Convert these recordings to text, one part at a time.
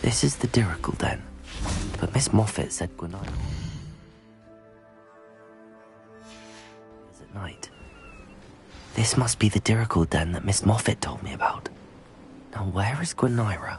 This is the Dirical Den, but Miss Moffat said Gwinnett is at night. This must be the Dirical Den that Miss Moffat told me about. Now where is Gwynaira?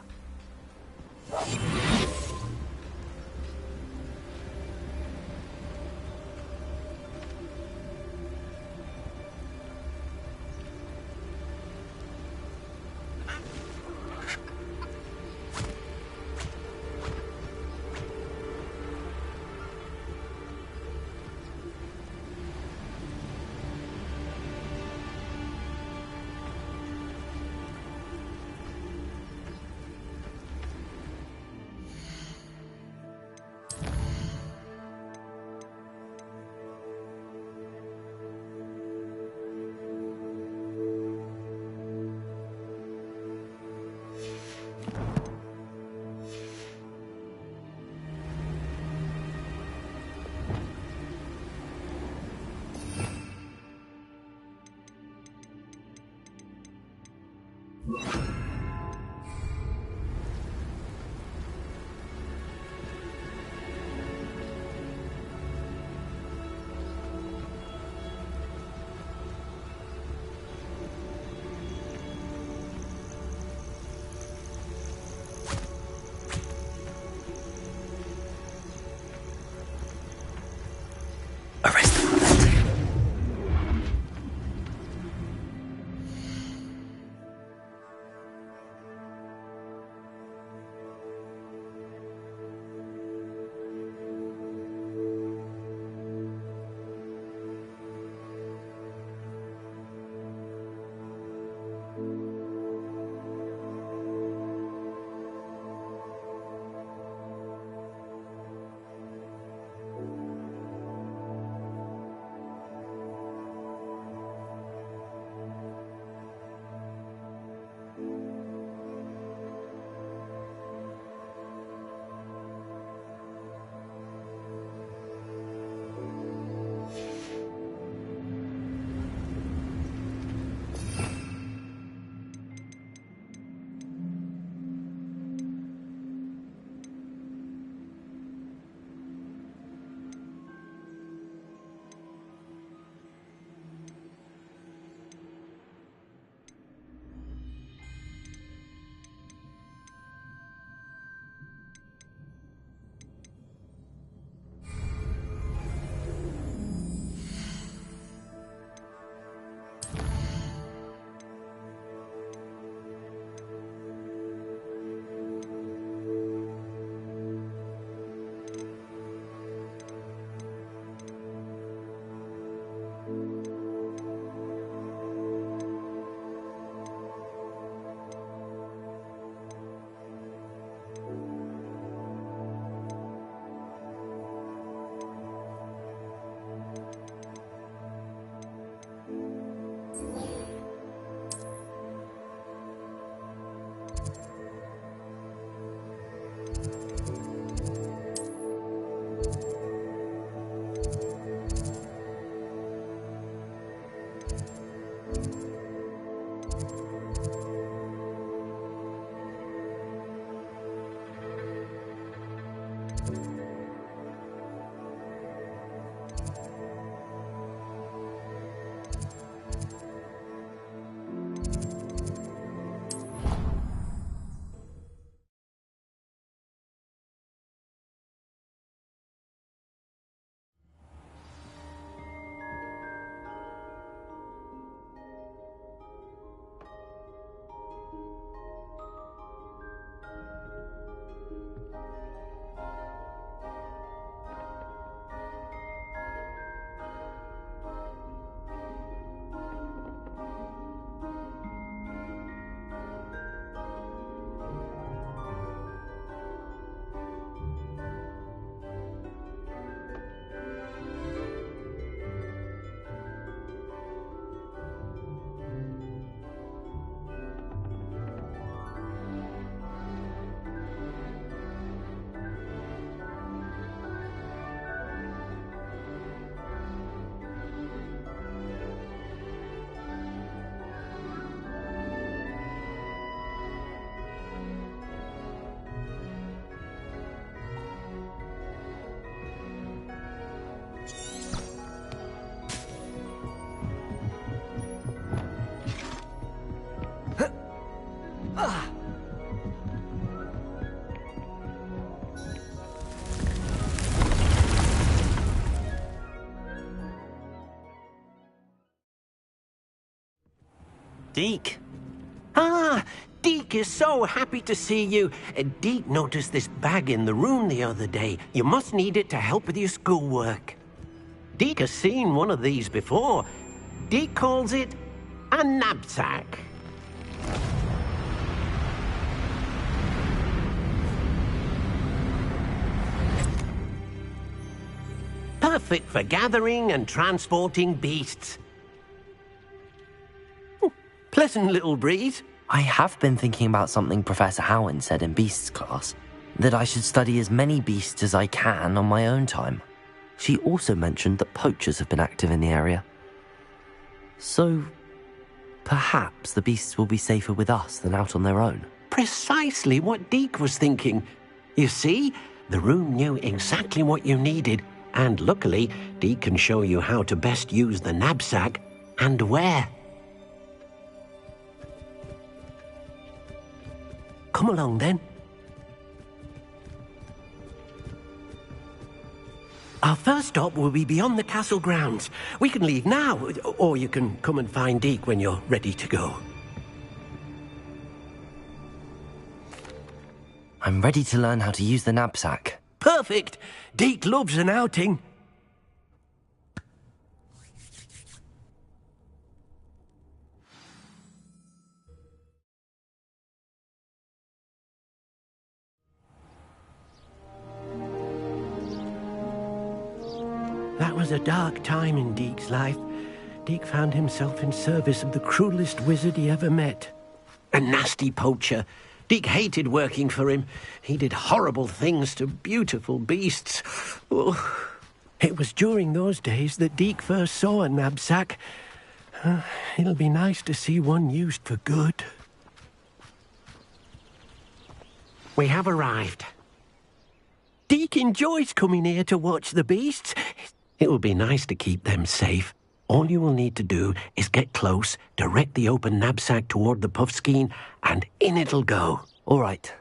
Deke. Ah, Deke is so happy to see you. Deke noticed this bag in the room the other day. You must need it to help with your schoolwork. Deke has seen one of these before. Deke calls it a knapsack. Perfect for gathering and transporting beasts. Pleasant little breeze. I have been thinking about something Professor Howard said in Beasts class, that I should study as many beasts as I can on my own time. She also mentioned that poachers have been active in the area. So, perhaps the beasts will be safer with us than out on their own. Precisely what Deke was thinking. You see, the room knew exactly what you needed, and luckily, Deke can show you how to best use the knapsack and where. Come along, then. Our first stop will be beyond the castle grounds. We can leave now, or you can come and find Deke when you're ready to go. I'm ready to learn how to use the knapsack. Perfect! Deke loves an outing. That was a dark time in Deke's life. Deke found himself in service of the cruelest wizard he ever met. A nasty poacher. Deke hated working for him. He did horrible things to beautiful beasts. Oh. It was during those days that Deke first saw a knapsack. It'll be nice to see one used for good. We have arrived. Deke enjoys coming here to watch the beasts. It will be nice to keep them safe. All you will need to do is get close, direct the open knapsack toward the puffskein, and in it'll go. All right.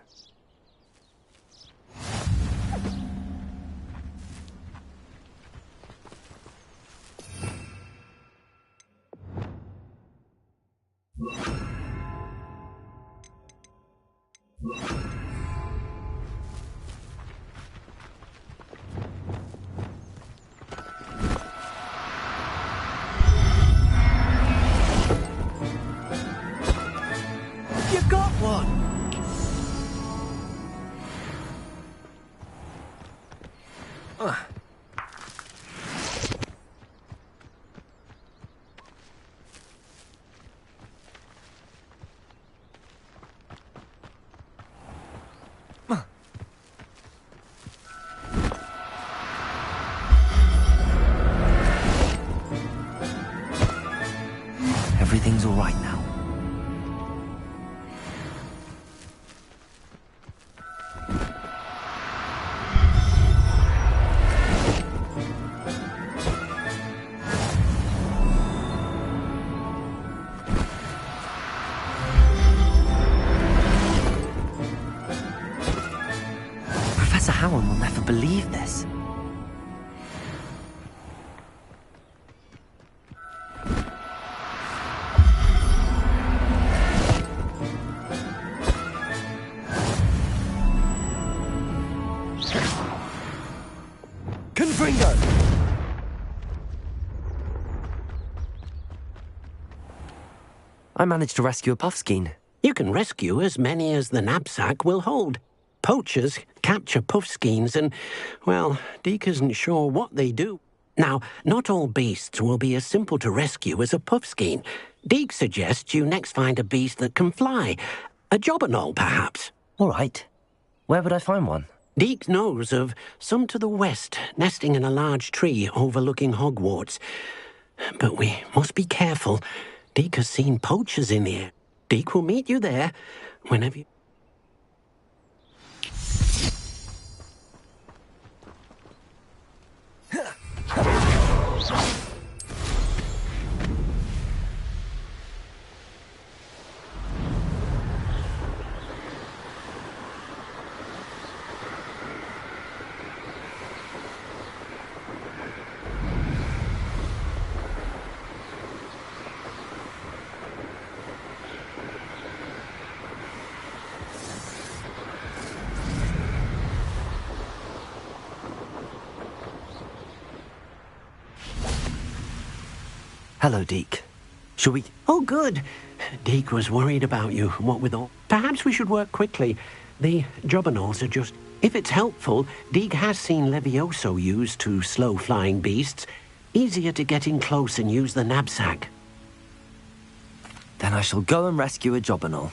You got one! Everything's all right now. Professor Howard will never believe this. Confringo! I managed to rescue a puffskein. You can rescue as many as the knapsack will hold. Poachers capture puffskeins and, well, Deke isn't sure what they do. Now, not all beasts will be as simple to rescue as a puffskein. Deke suggests you next find a beast that can fly. A jobberknoll, perhaps. All right. Where would I find one? Deke knows of some to the west, nesting in a large tree overlooking Hogwarts. But we must be careful. Deke has seen poachers in the air. Deke will meet you there whenever you... Hello, Deke. Shall we... Oh, good. Deke was worried about you, what with all. Perhaps we should work quickly. The jobberknolls are just... If it's helpful, Deke has seen Levioso used to slow flying beasts. Easier to get in close and use the knapsack. Then I shall go and rescue a jobberknoll.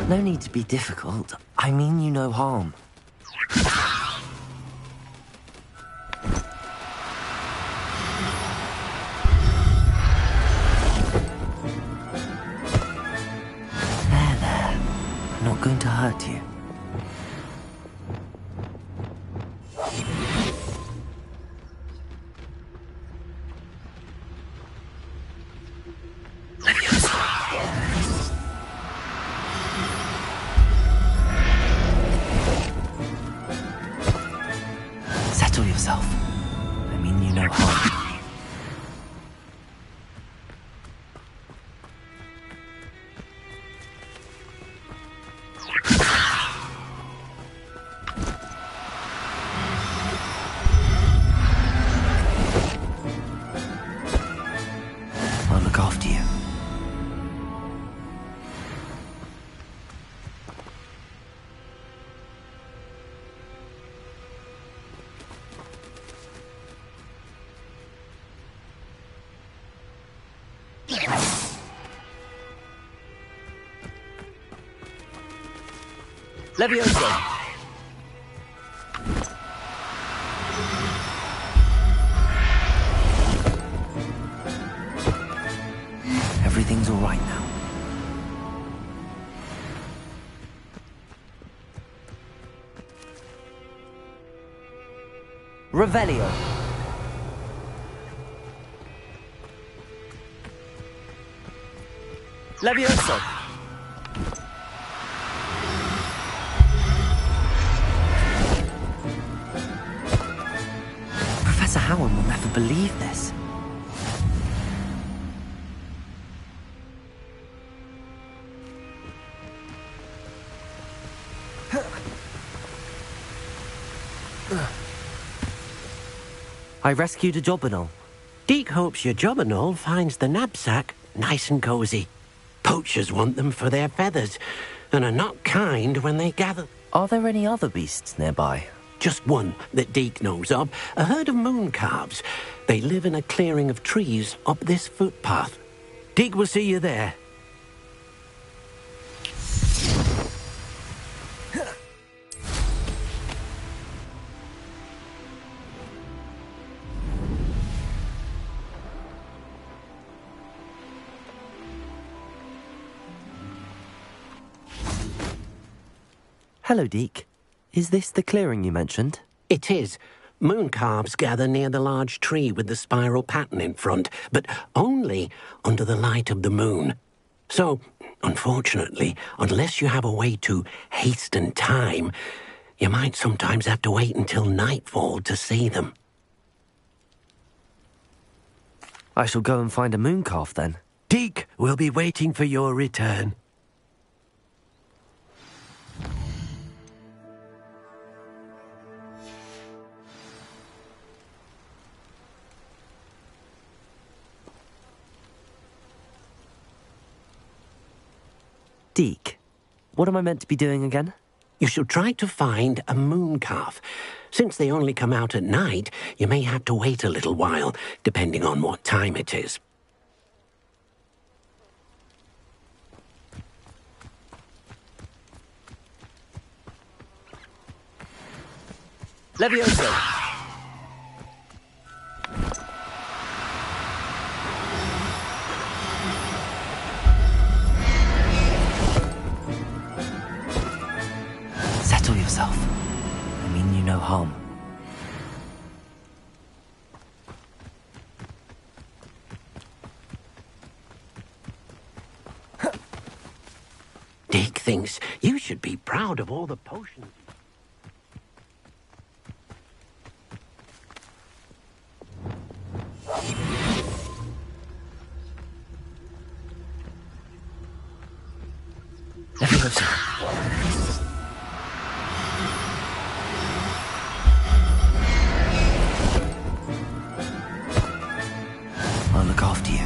No need to be difficult. I mean you no harm. There. I'm not going to hurt you. Settle yourself. I mean you no harm. I'll look after you. Levioso! Everything's all right now. Revelio. Levioso. Professor Howard will never believe this. I rescued a jobberknoll. Deke hopes your jobberknoll finds the knapsack nice and cozy. Poachers want them for their feathers, and are not kind when they gather. Are there any other beasts nearby? Just one that Deke knows of, a herd of moon calves. They live in a clearing of trees up this footpath. Deke will see you there. Hello, Deke. Is this the clearing you mentioned? It is. Moon calves gather near the large tree with the spiral pattern in front, but only under the light of the moon. So, unfortunately, unless you have a way to hasten time, you might sometimes have to wait until nightfall to see them. I shall go and find a moon calf then. Deke will be waiting for your return. Deke, what am I meant to be doing again? You should try to find a moon calf. Since they only come out at night, you may have to wait a little while, depending on what time it is. Levioso! no harm. Deke thinks you should be proud of all the potions. There he goes. I'll look after you.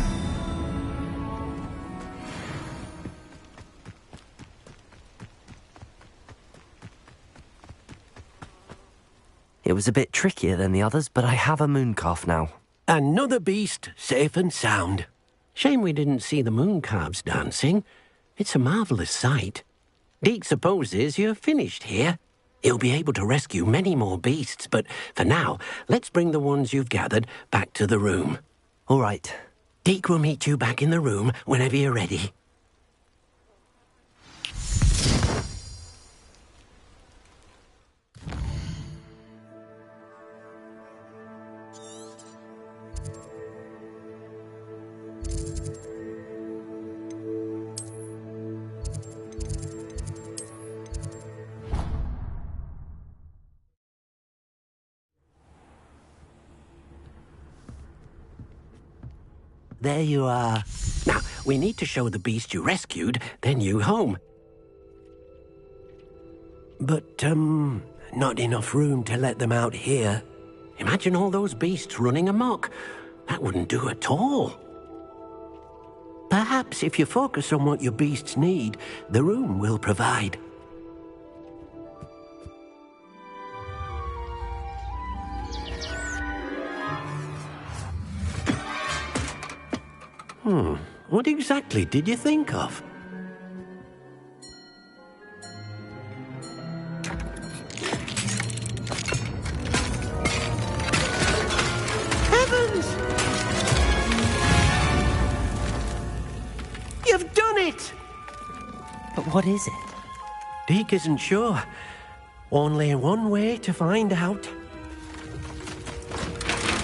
It was a bit trickier than the others, but I have a mooncalf now. Another beast, safe and sound. Shame we didn't see the mooncalves dancing. It's a marvellous sight. Deke supposes you're finished here. He'll be able to rescue many more beasts, but for now, let's bring the ones you've gathered back to the room. All right. Deke will meet you back in the room whenever you're ready. There you are. Now, we need to show the beast you rescued their new home. But, not enough room to let them out here. Imagine all those beasts running amok. That wouldn't do at all. Perhaps if you focus on what your beasts need, the room will provide. What exactly did you think of? Heavens! You've done it! But what is it? Deke isn't sure. Only one way to find out.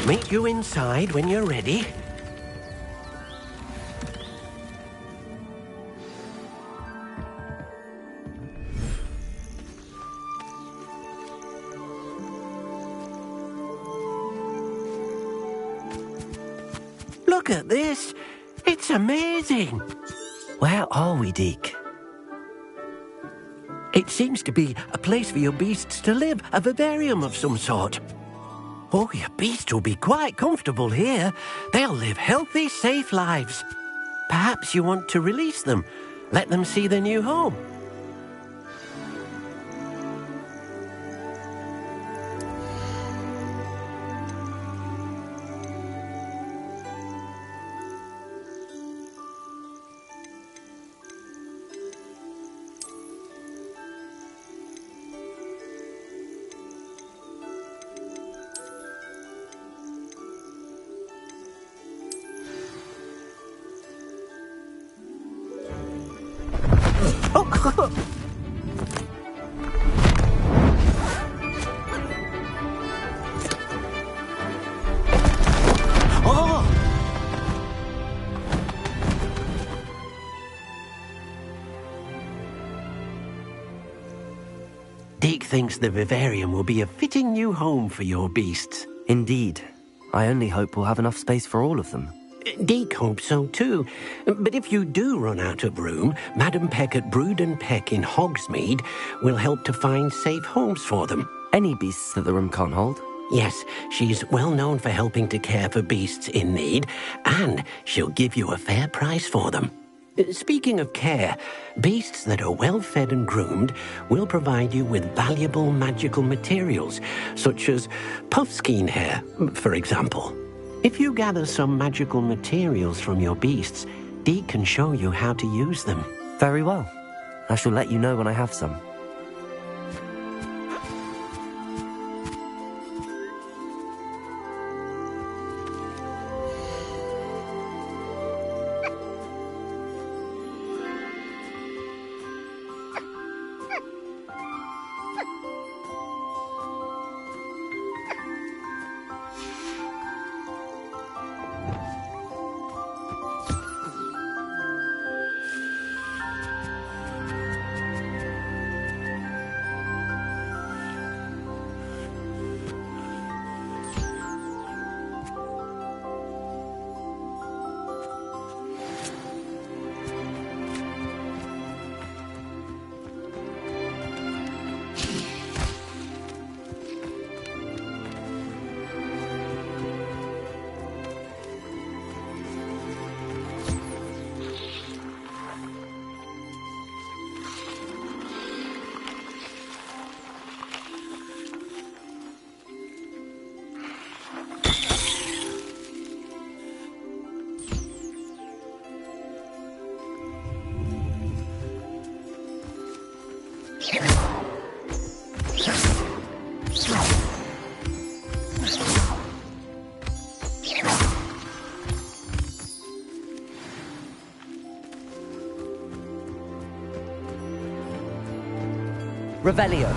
Meet you inside when you're ready. Look at this. It's amazing. Where are we, Deke? It seems to be a place for your beasts to live, a vivarium of some sort. Oh, your beasts will be quite comfortable here. They'll live healthy, safe lives. Perhaps you want to release them, let them see their new home. Deke thinks the vivarium will be a fitting new home for your beasts. Indeed. I only hope we'll have enough space for all of them. Deke hopes so too. But if you do run out of room, Madam Peck at Brood and Peck in Hogsmeade will help to find safe homes for them. Any beasts that the room can't hold? Yes, she's well known for helping to care for beasts in need, and she'll give you a fair price for them. Speaking of care, beasts that are well fed and groomed will provide you with valuable magical materials, such as puffskein hair, for example. If you gather some magical materials from your beasts, Deke can show you how to use them. Very well. I shall let you know when I have some. Revelio.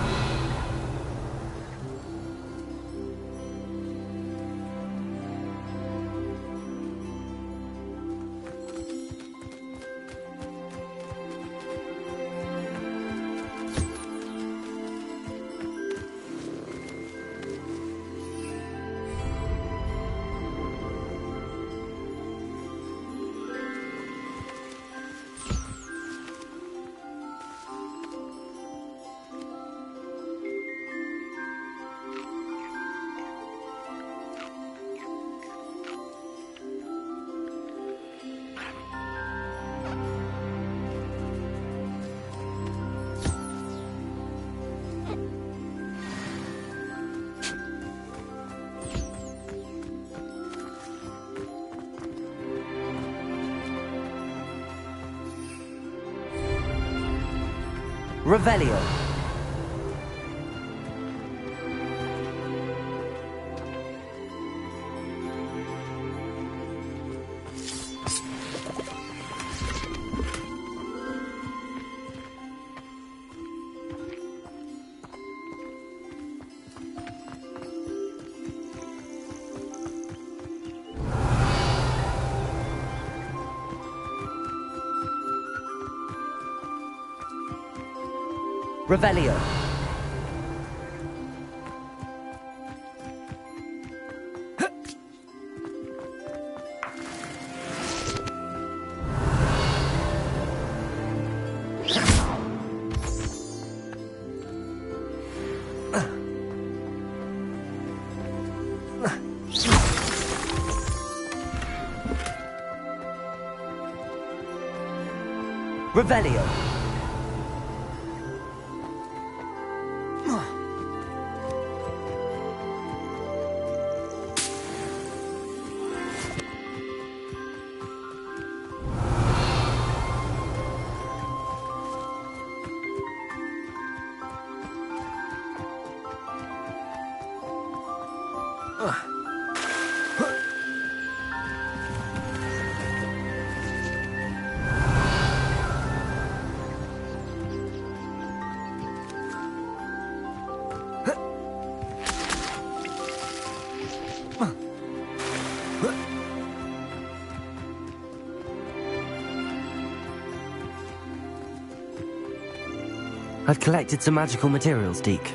Revelio. Revelio. Revelio. I've collected some magical materials, Deke.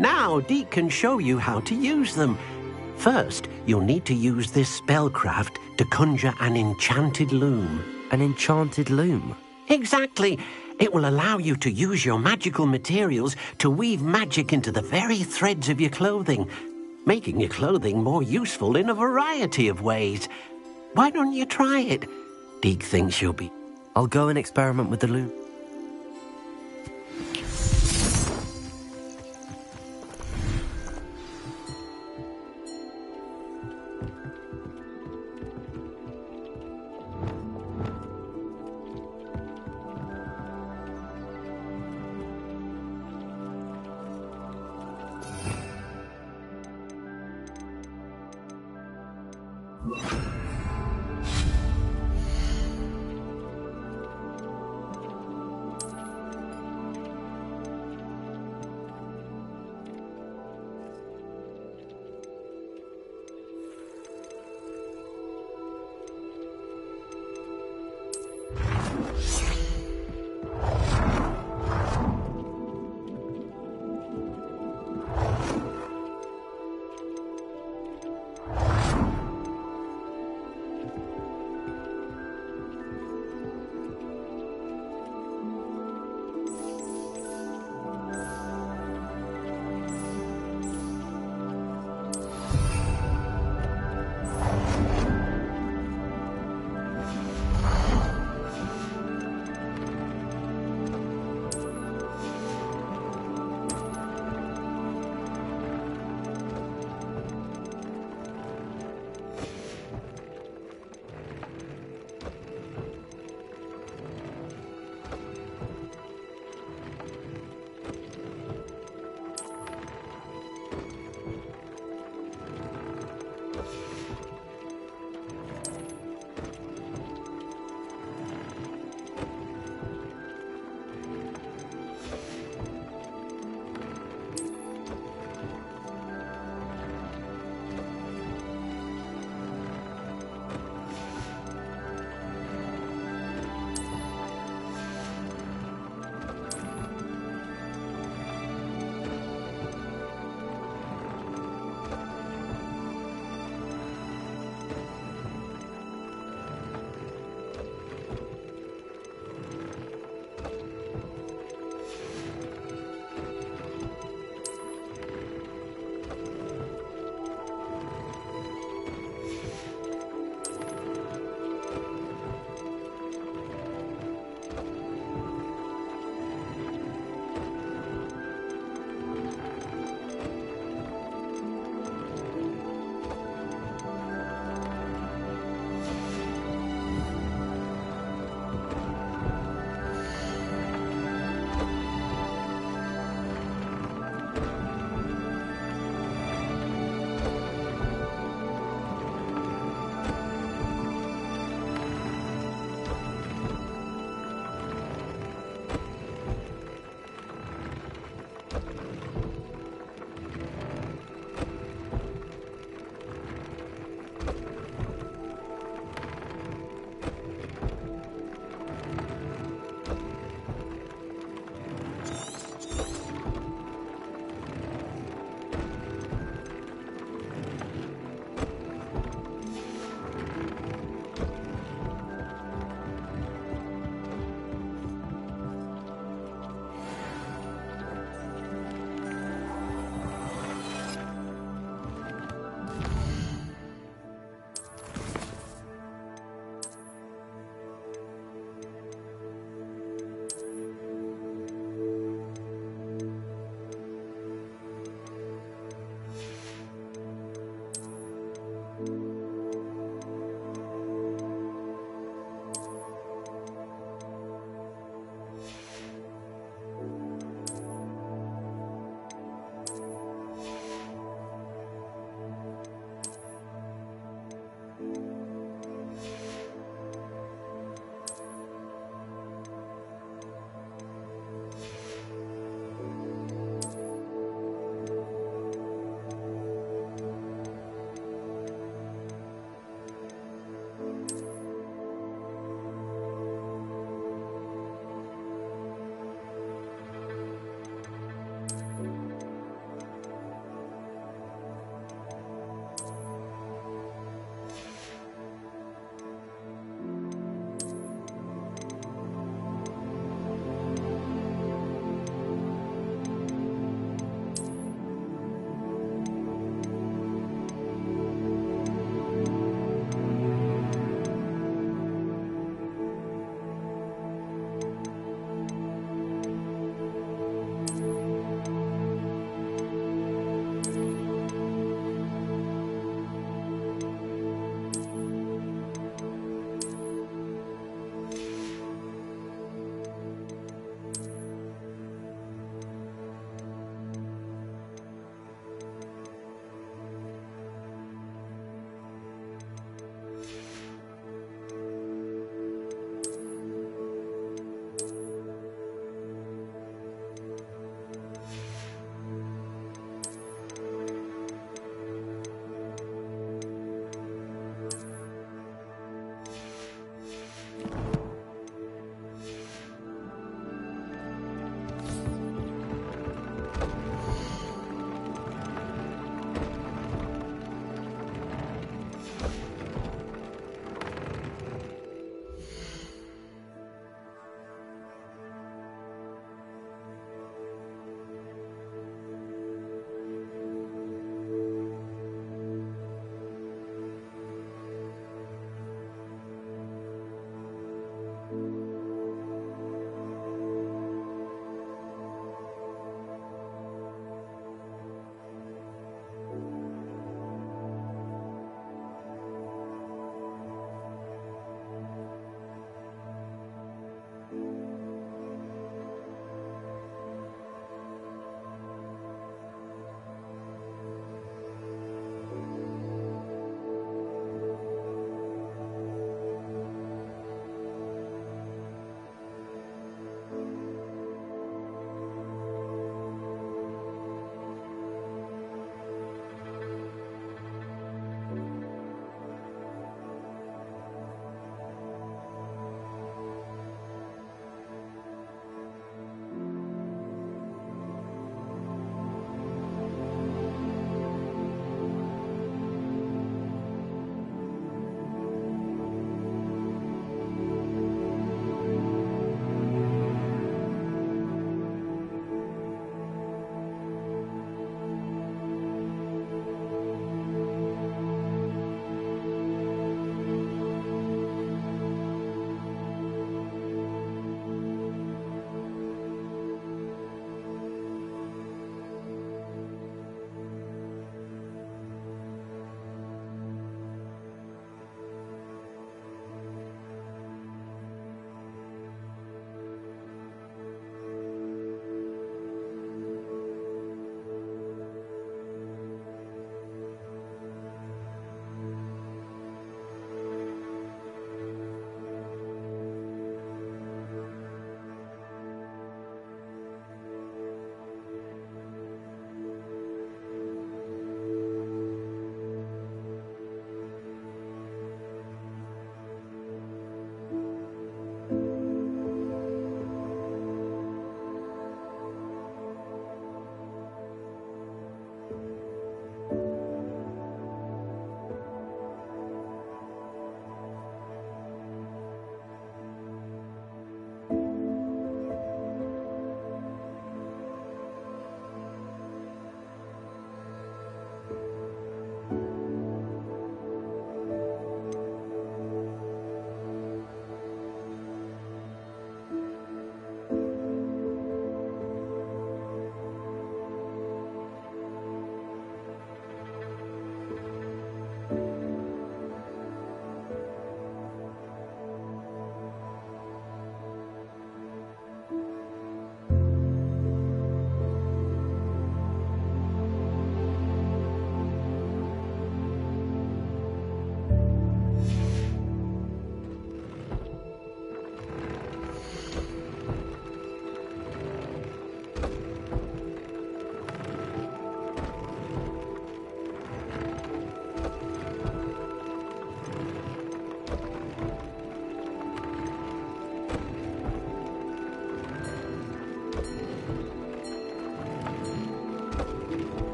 Now, Deke can show you how to use them. First, you'll need to use this spellcraft to conjure an enchanted loom. An enchanted loom? Exactly. It will allow you to use your magical materials to weave magic into the very threads of your clothing, making your clothing more useful in a variety of ways. Why don't you try it? Deke thinks you'll be... I'll go and experiment with the loom.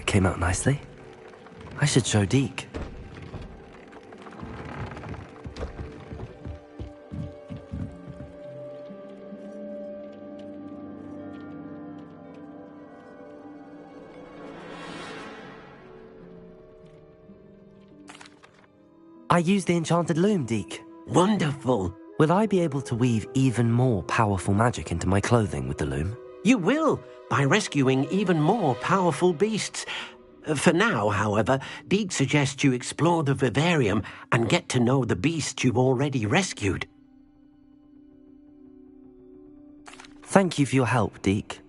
came out nicely. I should show Deke. I used the enchanted loom, Deke. Wonderful. Will I be able to weave even more powerful magic into my clothing with the loom? You will, by rescuing even more powerful beasts. For now, however, Deke suggests you explore the vivarium and get to know the beasts you've already rescued. Thank you for your help, Deke.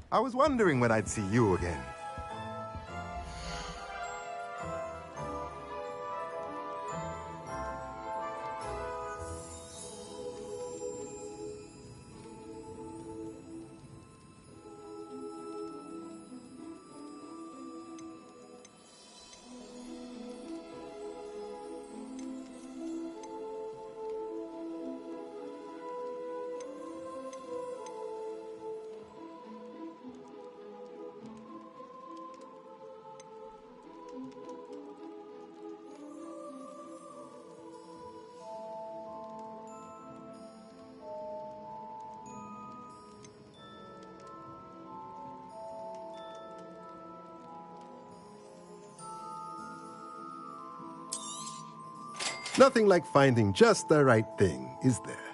I was wondering when I'd see you again. Nothing like finding just the right thing, is there?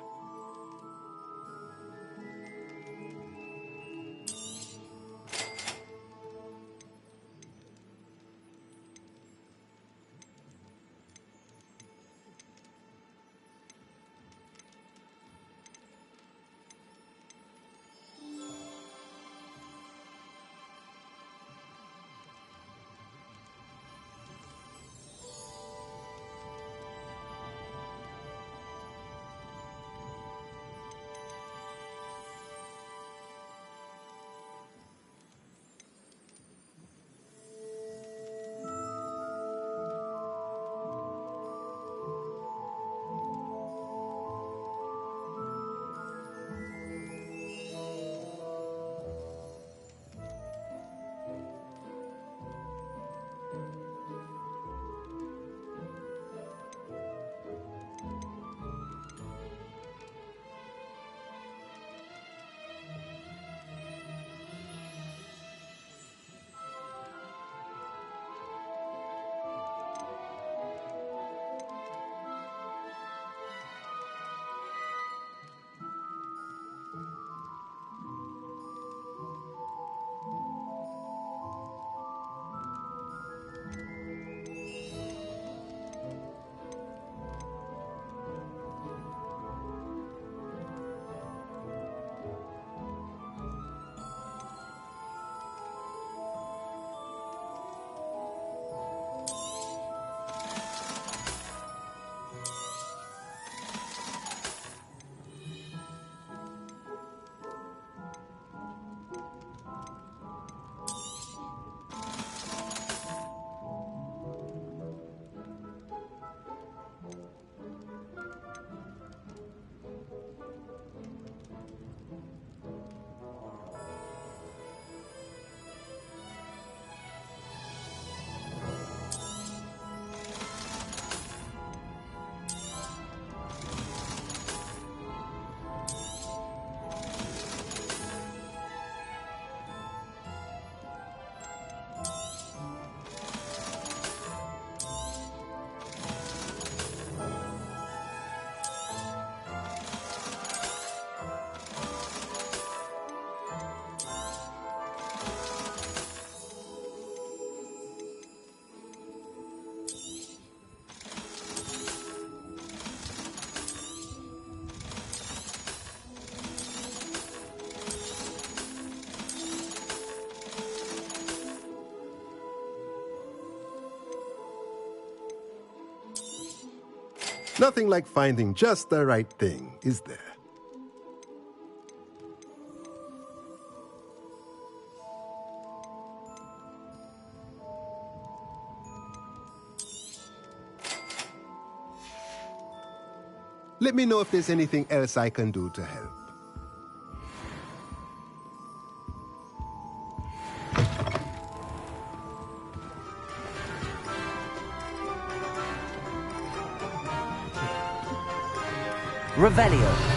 Nothing like finding just the right thing, is there? Let me know if there's anything else I can do to help. Revelio.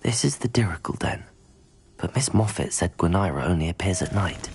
This is the Dirical Den. But Miss Moffat said Gwenira only appears at night.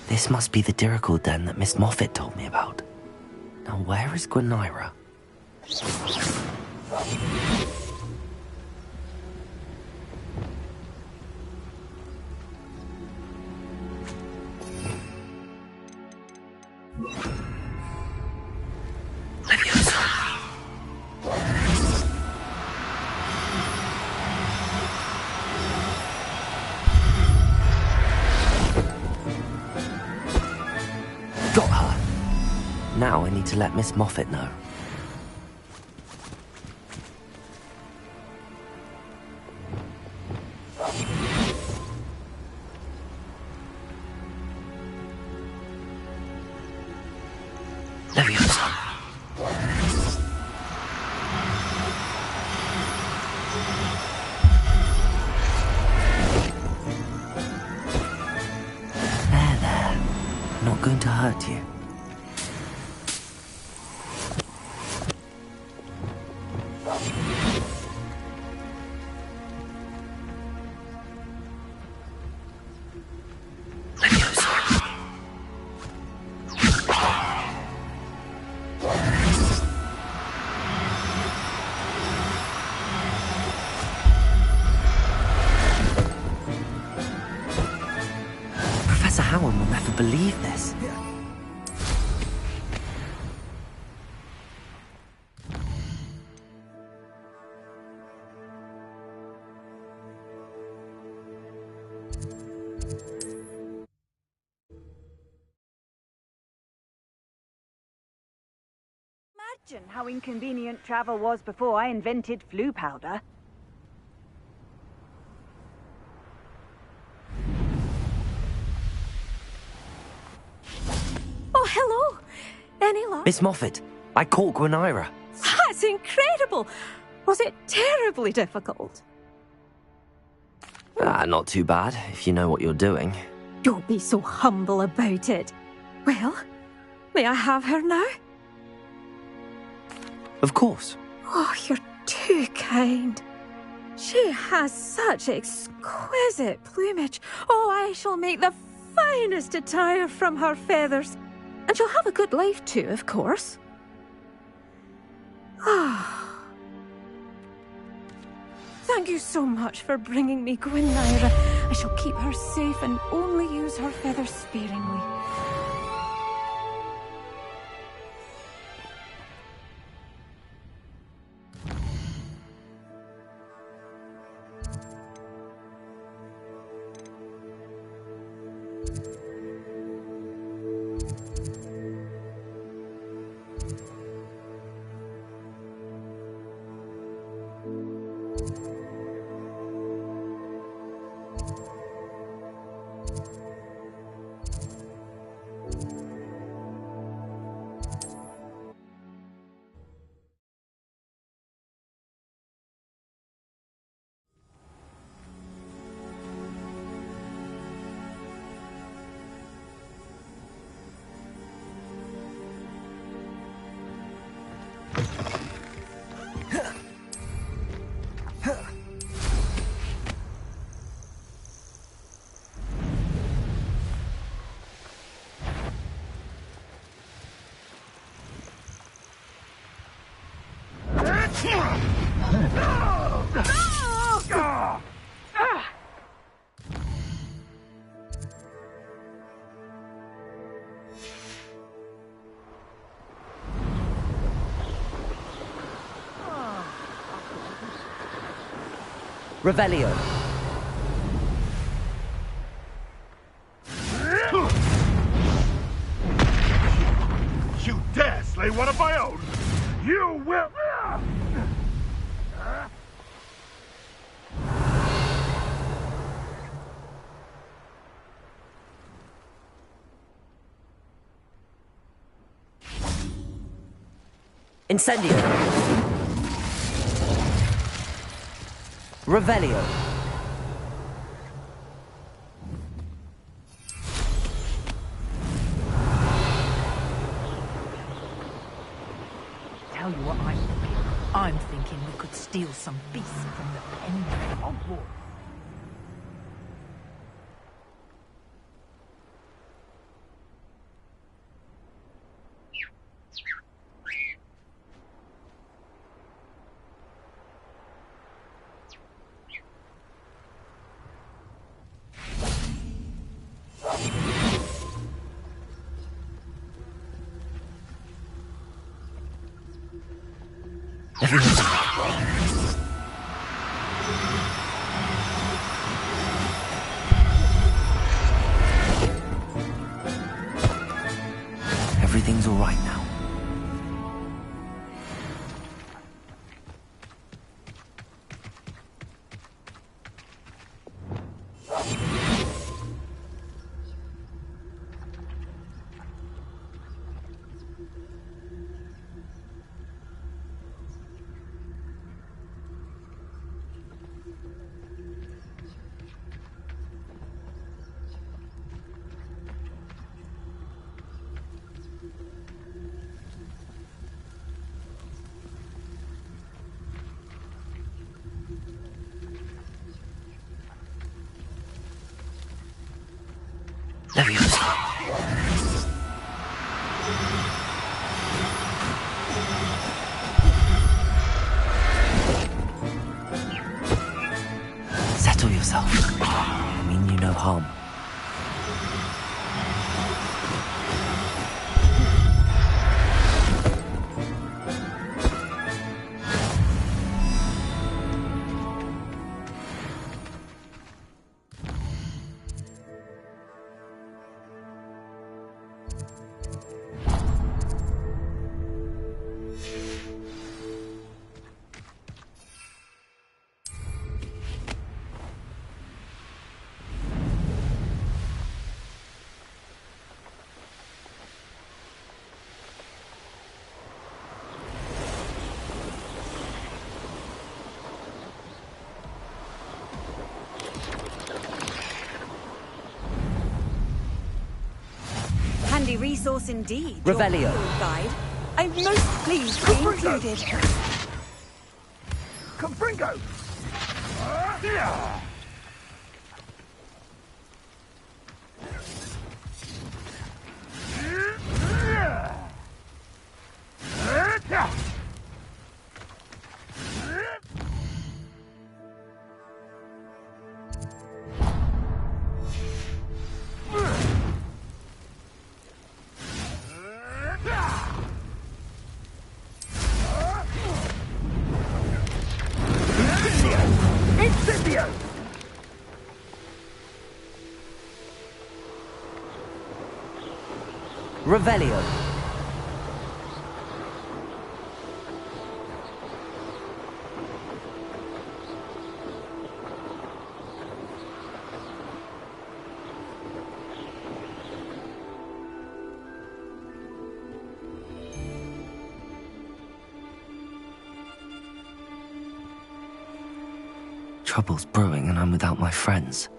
This must be the Dirical Den that Miss Moffat told me about. Now where is Gwenira? Got her. Now I need to let Miss Moffat know. Leviosa. There. Not going to hurt you. Professor Howard will never believe this. Imagine how inconvenient travel was before I invented flu powder. Oh, hello. Any luck? Miss Moffat, I caught Gwenira. That's incredible. Was it terribly difficult? Not too bad, if you know what you're doing. Don't be so humble about it. Well, may I have her now? Of course. Oh, you're too kind. She has such exquisite plumage. Oh, I shall make the finest attire from her feathers. And she'll have a good life too, of course. Ah. Thank you so much for bringing me Gwenira. I shall keep her safe and only use her feathers sparingly. Revelio. You dare slay one of my own? You will... Incendio. Revelio. Tell you what I'm thinking. I'm thinking we could steal some beasts from the pen of Hogwart. Everything's all right now. Leviosa. Settle yourself. I mean you no harm. Handy resource indeed. Revelio. Your field guide. I'm most pleased to be included. Confringo! Incendio! Revelio. Trouble's brewing and I'm without my friends.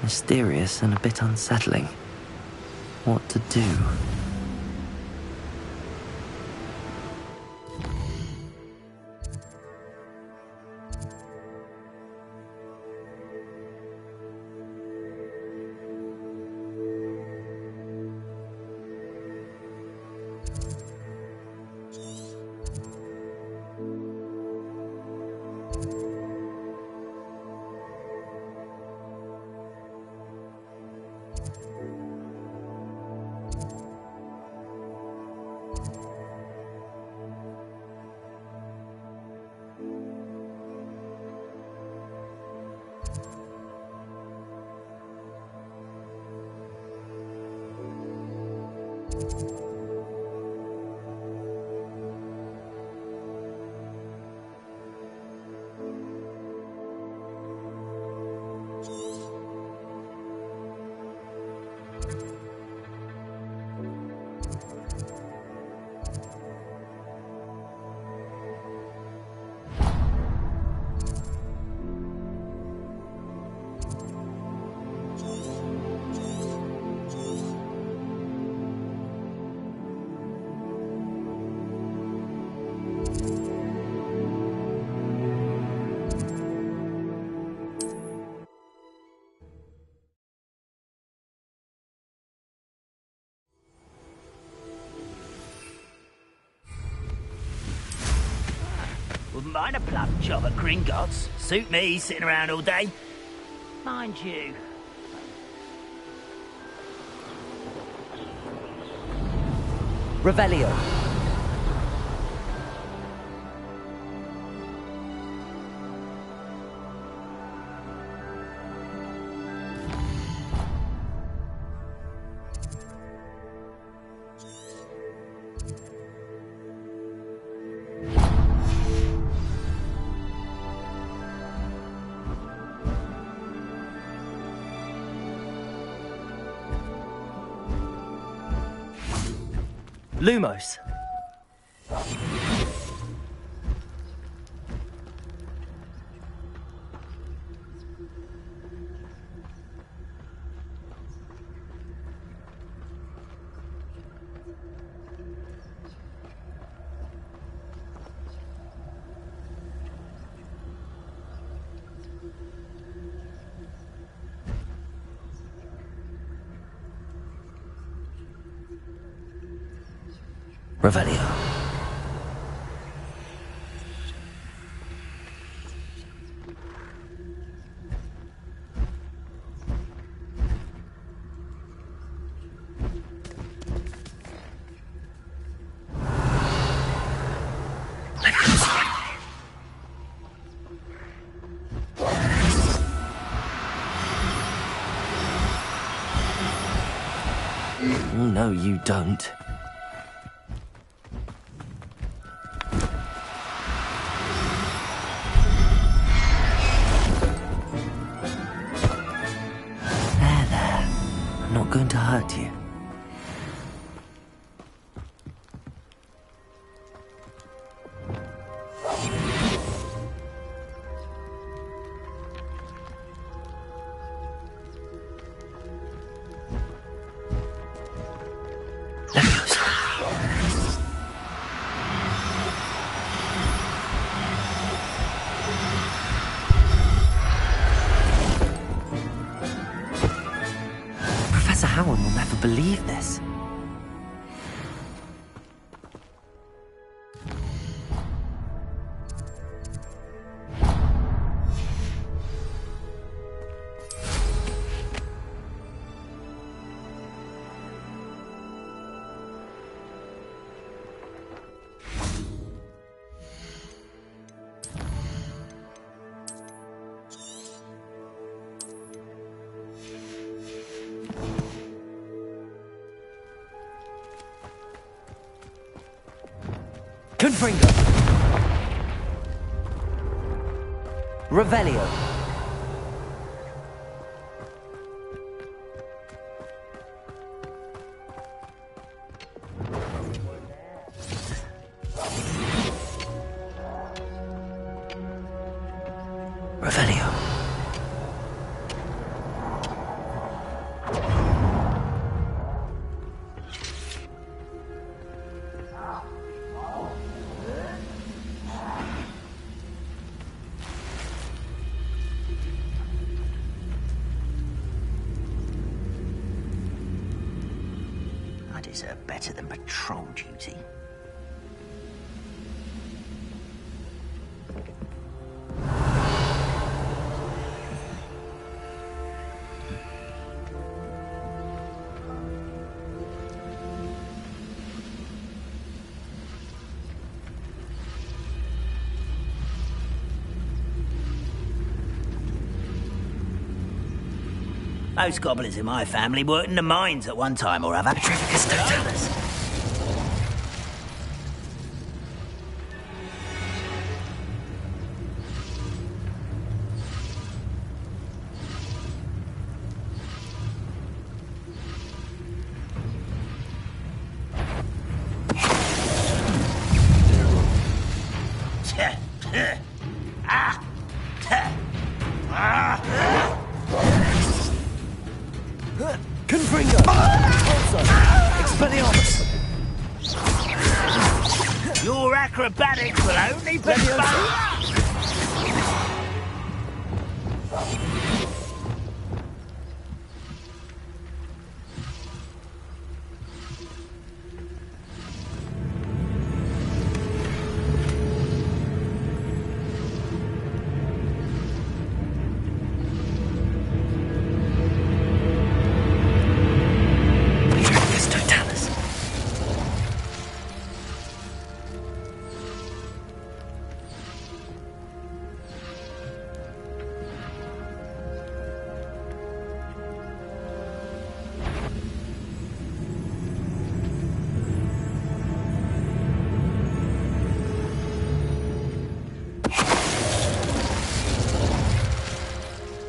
Mysterious and a bit unsettling. What to do? Wouldn't mind a plum job at Gringotts. Suit me, sitting around all day. Mind you. Revelio. Lumos. Revelio. No, you don't. Not going to hurt you. Howard will never believe this. Confringo. Revelio. Revelio. Deserve better than patrol duty. Most gobblers in my family worked in the mines at one time or other. Petrificus totalis. Your acrobatics will only be Petrificus totalis.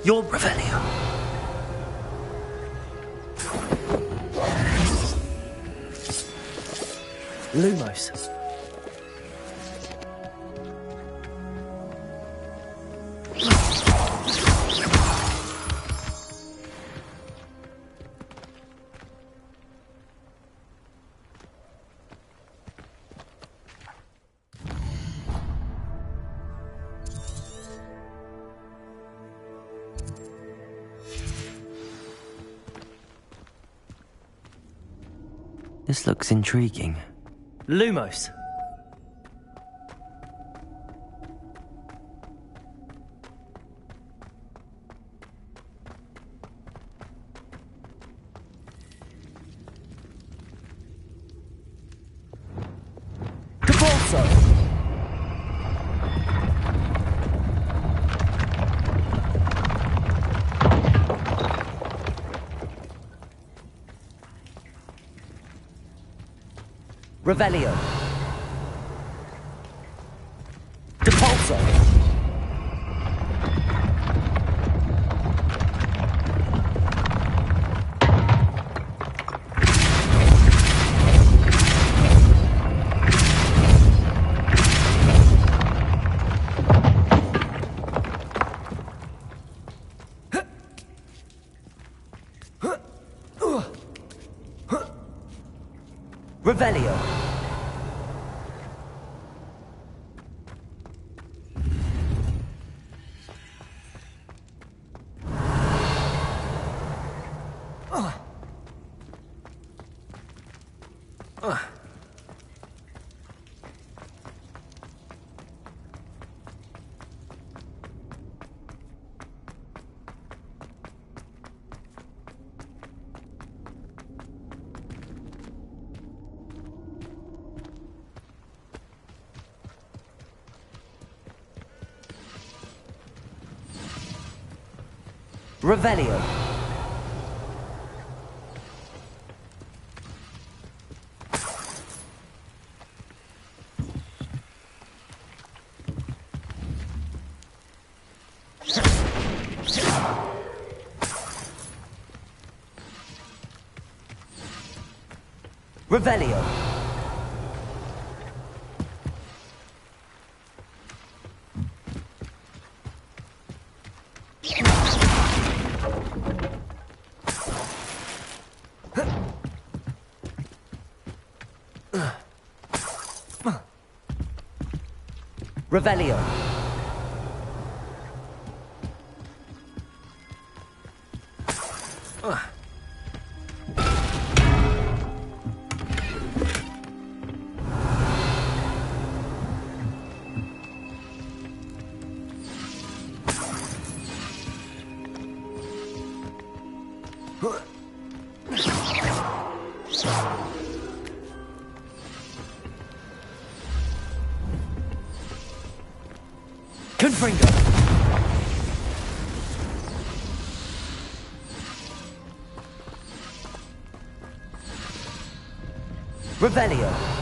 Your Revelio. Lumos. This looks intriguing. Lumos. Revelio. Depulso. Revelio. Revelio. Revelio. Revelio. Confringo. Revelio.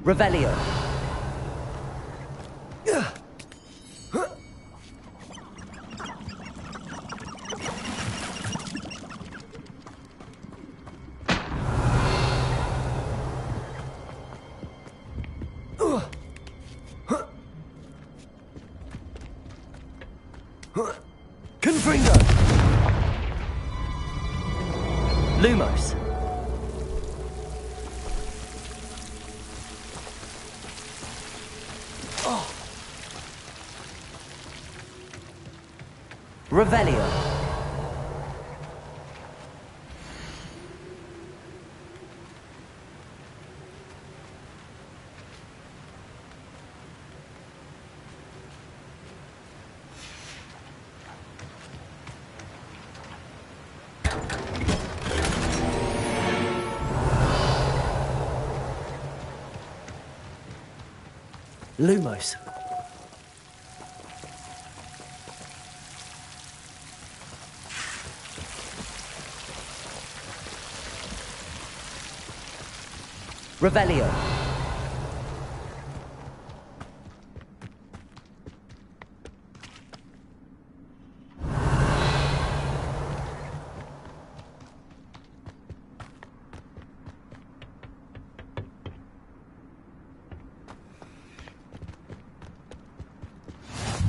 Revelio. Confringo. Lumos. Revelio. Lumos. Revelio.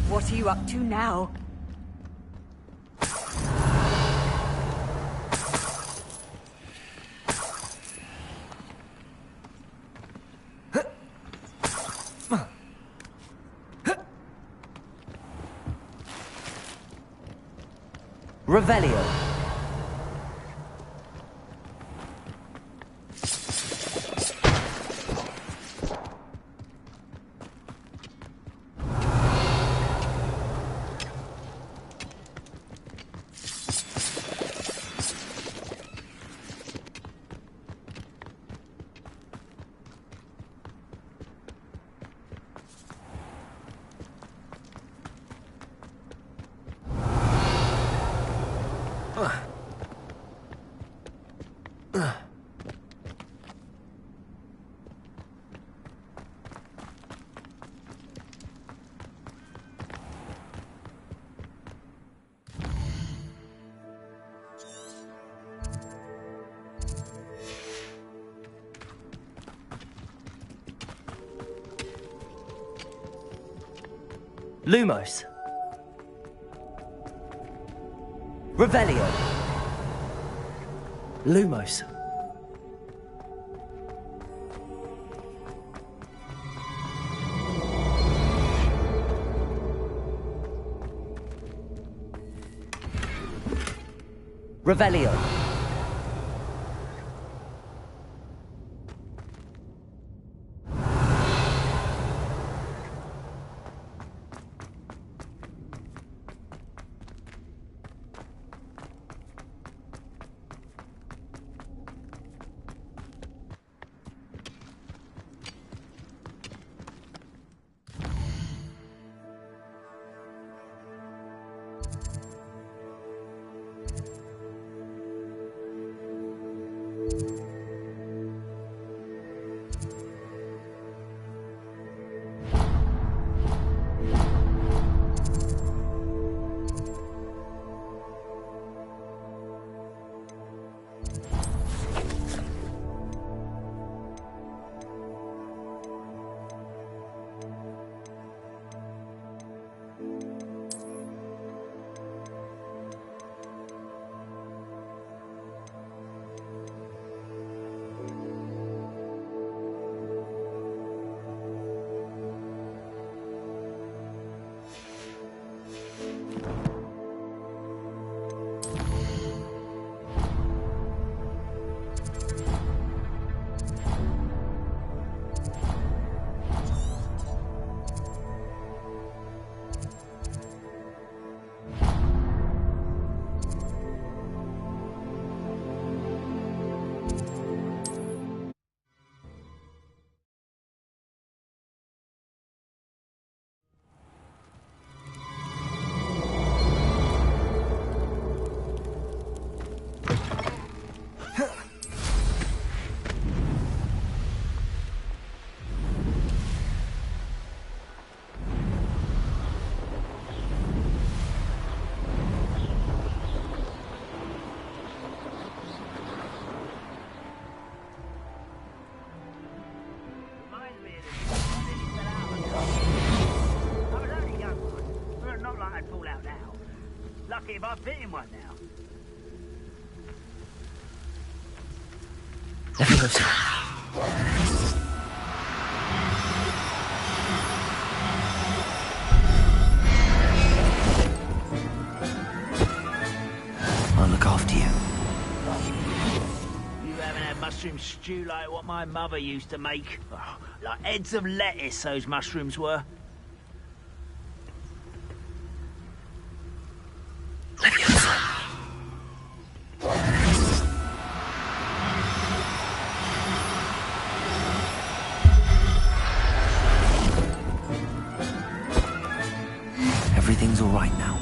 What are you up to now? Revelio. Lumos. Revelio. Lumos. Revelio. fall out now. Lucky if I fit in one now. I'll look after you. You haven't had mushroom stew like what my mother used to make? Oh, like heads of lettuce, those mushrooms were. Everything's all right now.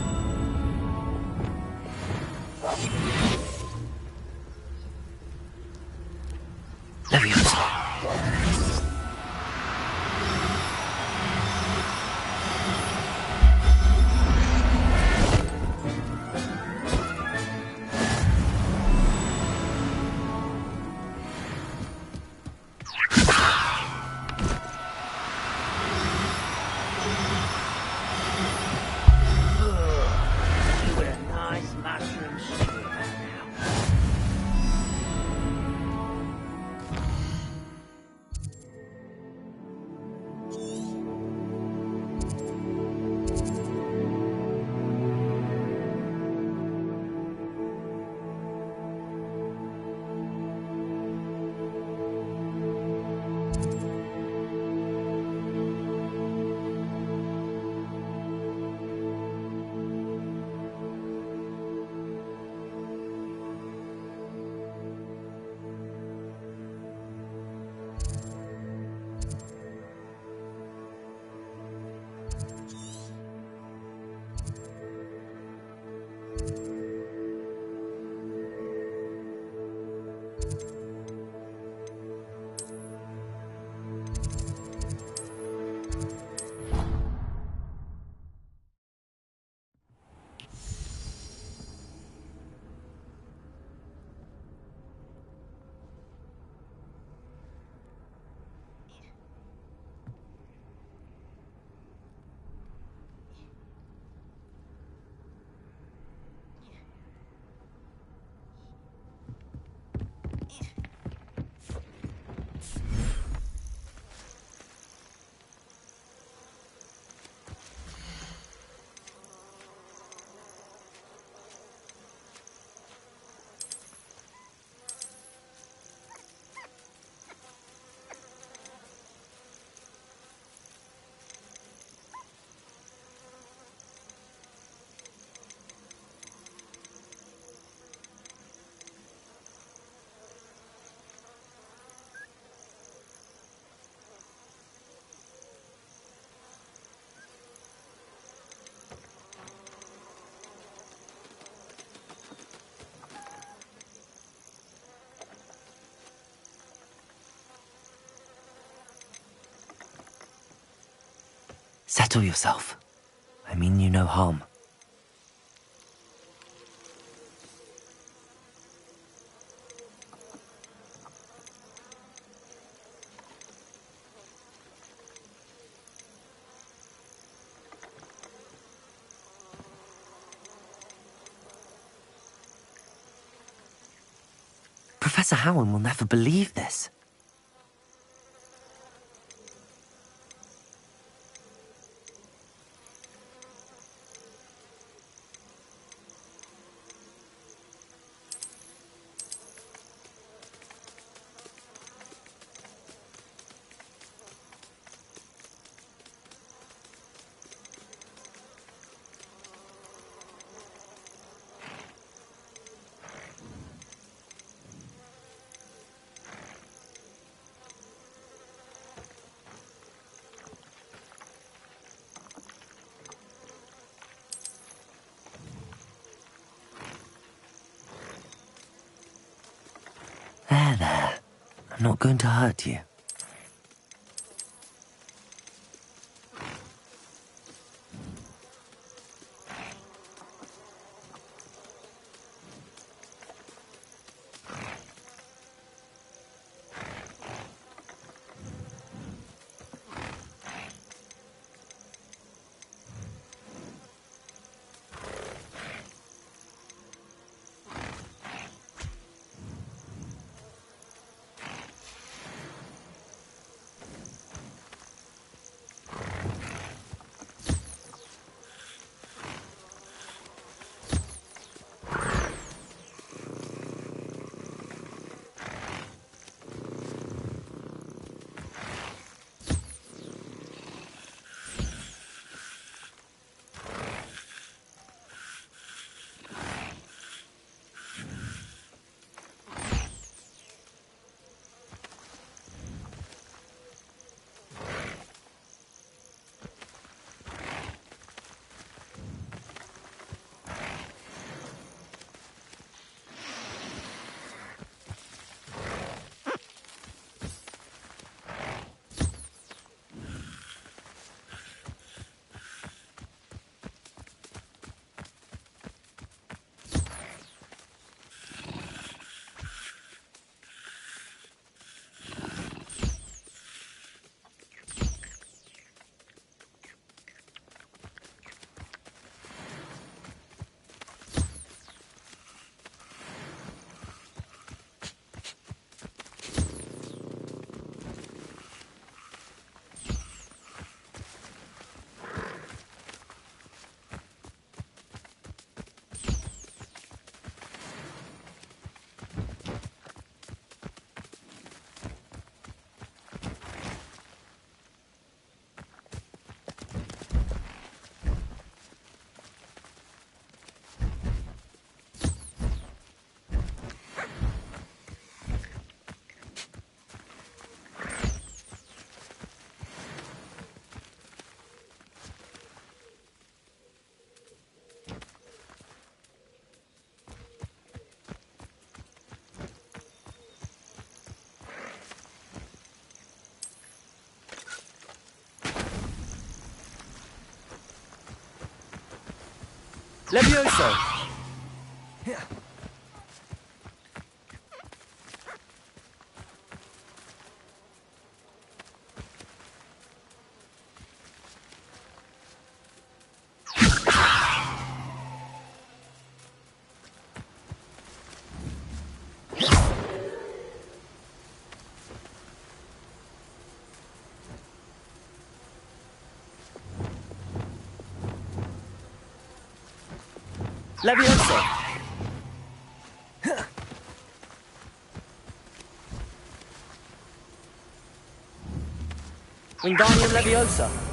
Settle yourself. I mean you no harm. Professor Howard will never believe this. There. I'm not going to hurt you. Levioso! Levioso! Wingardium Leviosa!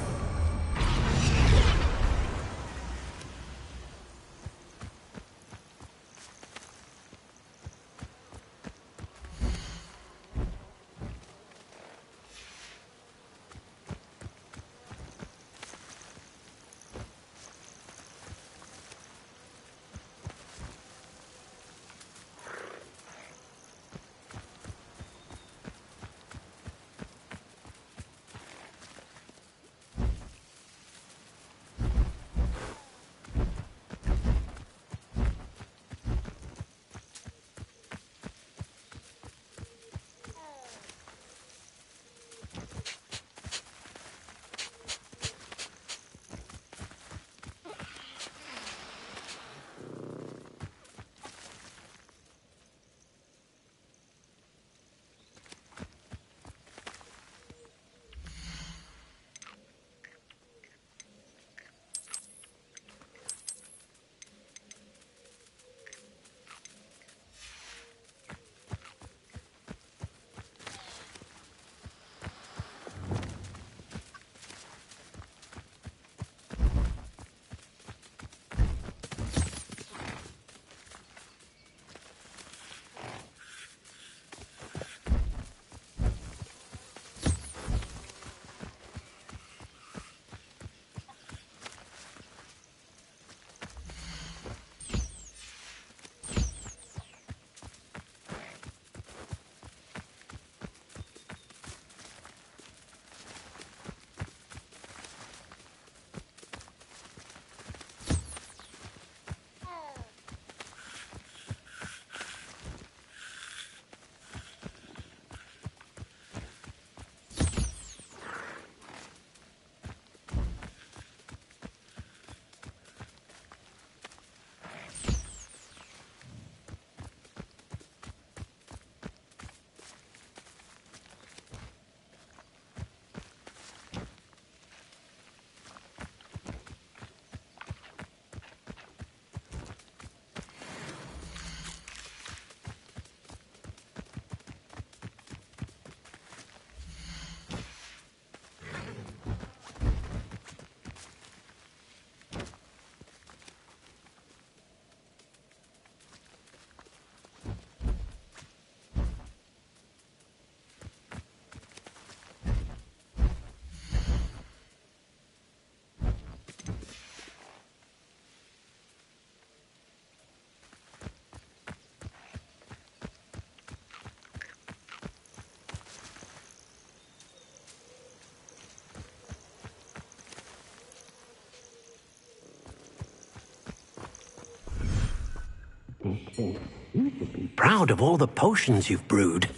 Proud of all the potions you've brewed.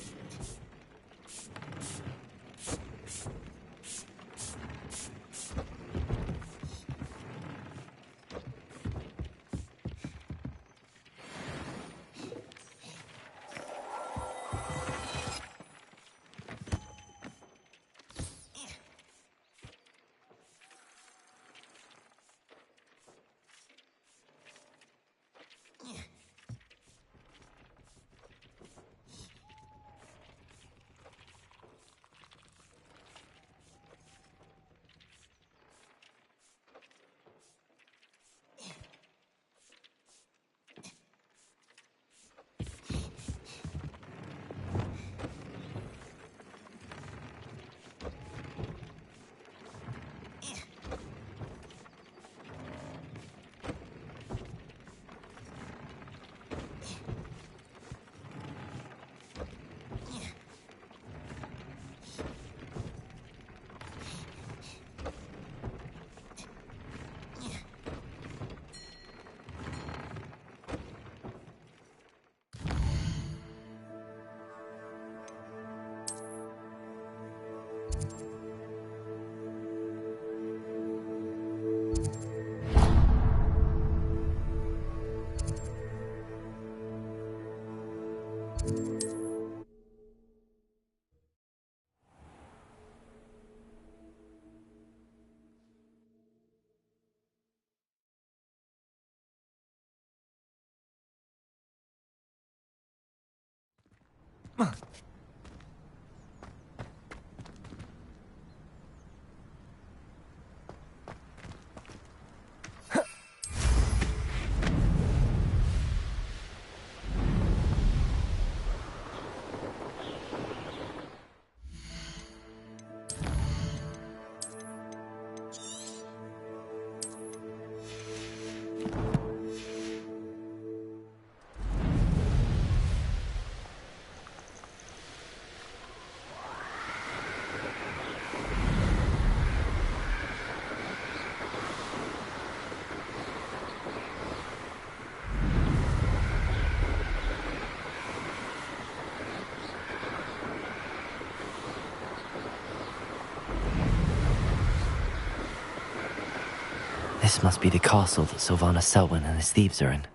This must be the castle that Sylvanas Selwyn and his thieves are in.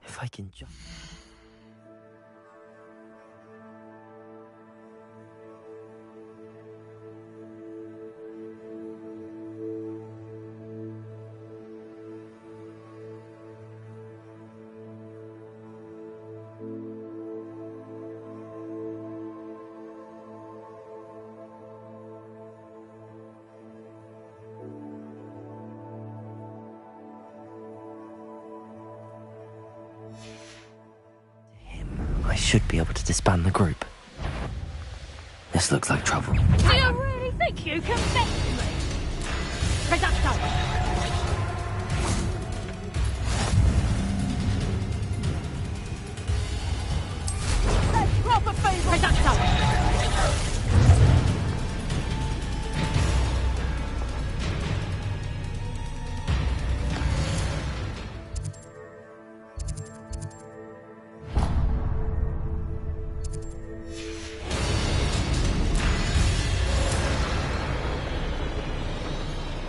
If I can just... I should be able to disband the group. This looks like trouble. Do you really think you can beat me? Presacto! Let's drop a favor! Presacto!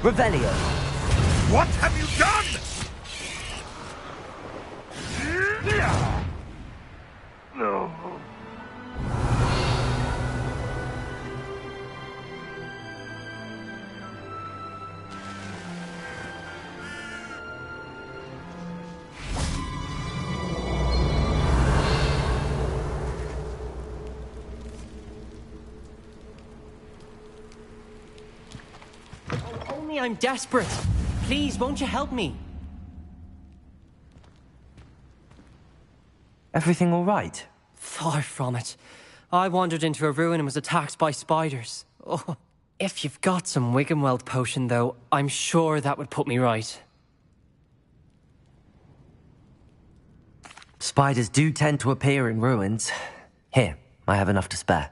Revelio! What have you done? No. I'm desperate. Please, won't you help me? Everything all right? Far from it. I wandered into a ruin and was attacked by spiders. Oh, if you've got some Wiggenweld potion, though, I'm sure that would put me right. Spiders do tend to appear in ruins. Here, I have enough to spare.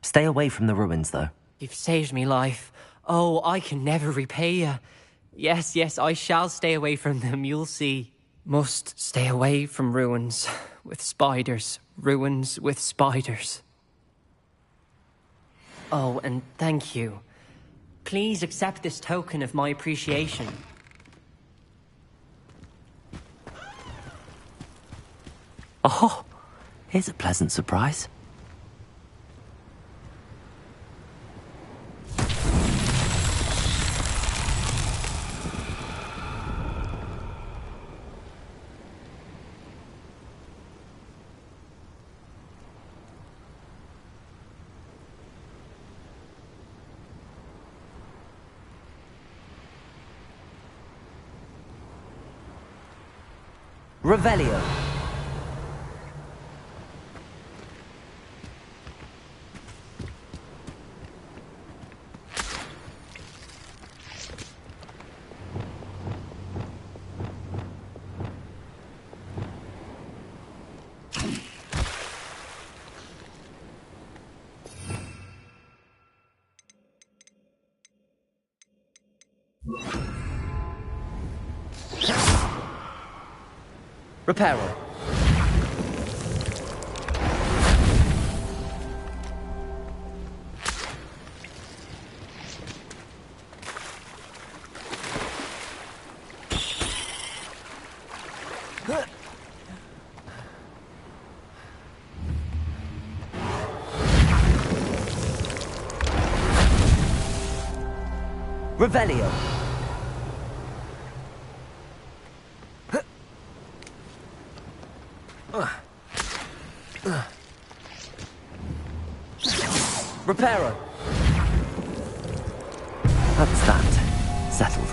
Stay away from the ruins, though. You've saved me life. Oh, I can never repay you. Yes, yes, I shall stay away from them, you'll see. Must stay away from ruins with spiders. Ruins with spiders. Oh, and thank you. Please accept this token of my appreciation. Oh, here's a pleasant surprise. Revelio. Reparo. Revelio. Reparo. That's that. Settled.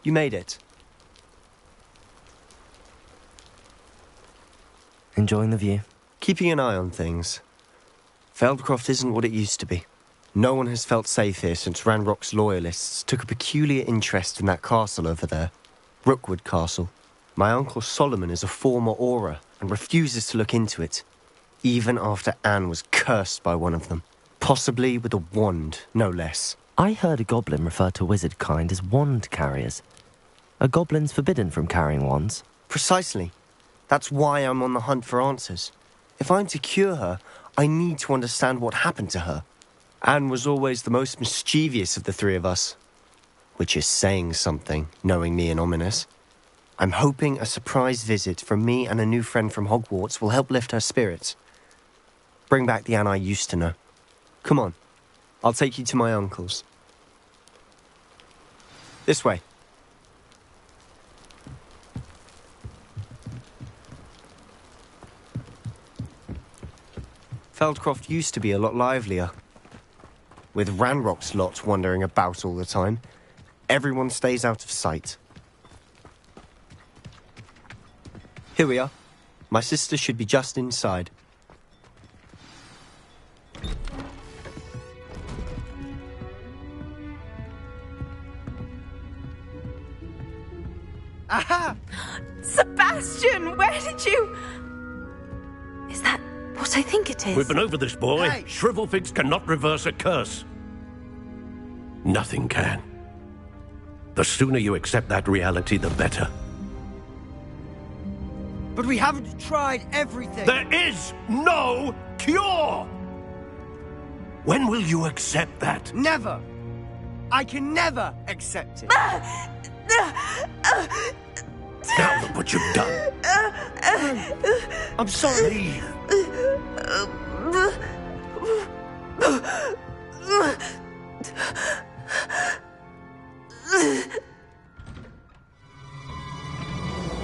You made it. Enjoying the view? Keeping an eye on things. Feldcroft isn't what it used to be. No one has felt safe here since Ranrock's loyalists took a peculiar interest in that castle over there. Rookwood Castle. My uncle Solomon is a former Auror and refuses to look into it, even after Anne was cursed by one of them. Possibly with a wand, no less. I heard a goblin refer to wizard kind as wand carriers. Are goblins forbidden from carrying wands? Precisely. That's why I'm on the hunt for answers. If I'm to cure her, I need to understand what happened to her. Anne was always the most mischievous of the three of us. Which is saying something, knowing me and Ominous. I'm hoping a surprise visit from me and a new friend from Hogwarts will help lift her spirits. Bring back the Anne I used to know. Come on, I'll take you to my uncle's. This way. Feldcroft used to be a lot livelier. With Ranrock's lot wandering about all the time, everyone stays out of sight. Here we are. My sister should be just inside. Aha! Sebastian, where did you... Is that what I think it is? We've been over this, boy. Hey. Shrivelfigs cannot reverse a curse. Nothing can. The sooner you accept that reality, the better. But we haven't tried everything. There is no cure! When will you accept that? Never. I can never accept it. Now look what you've done. I'm sorry. Leave.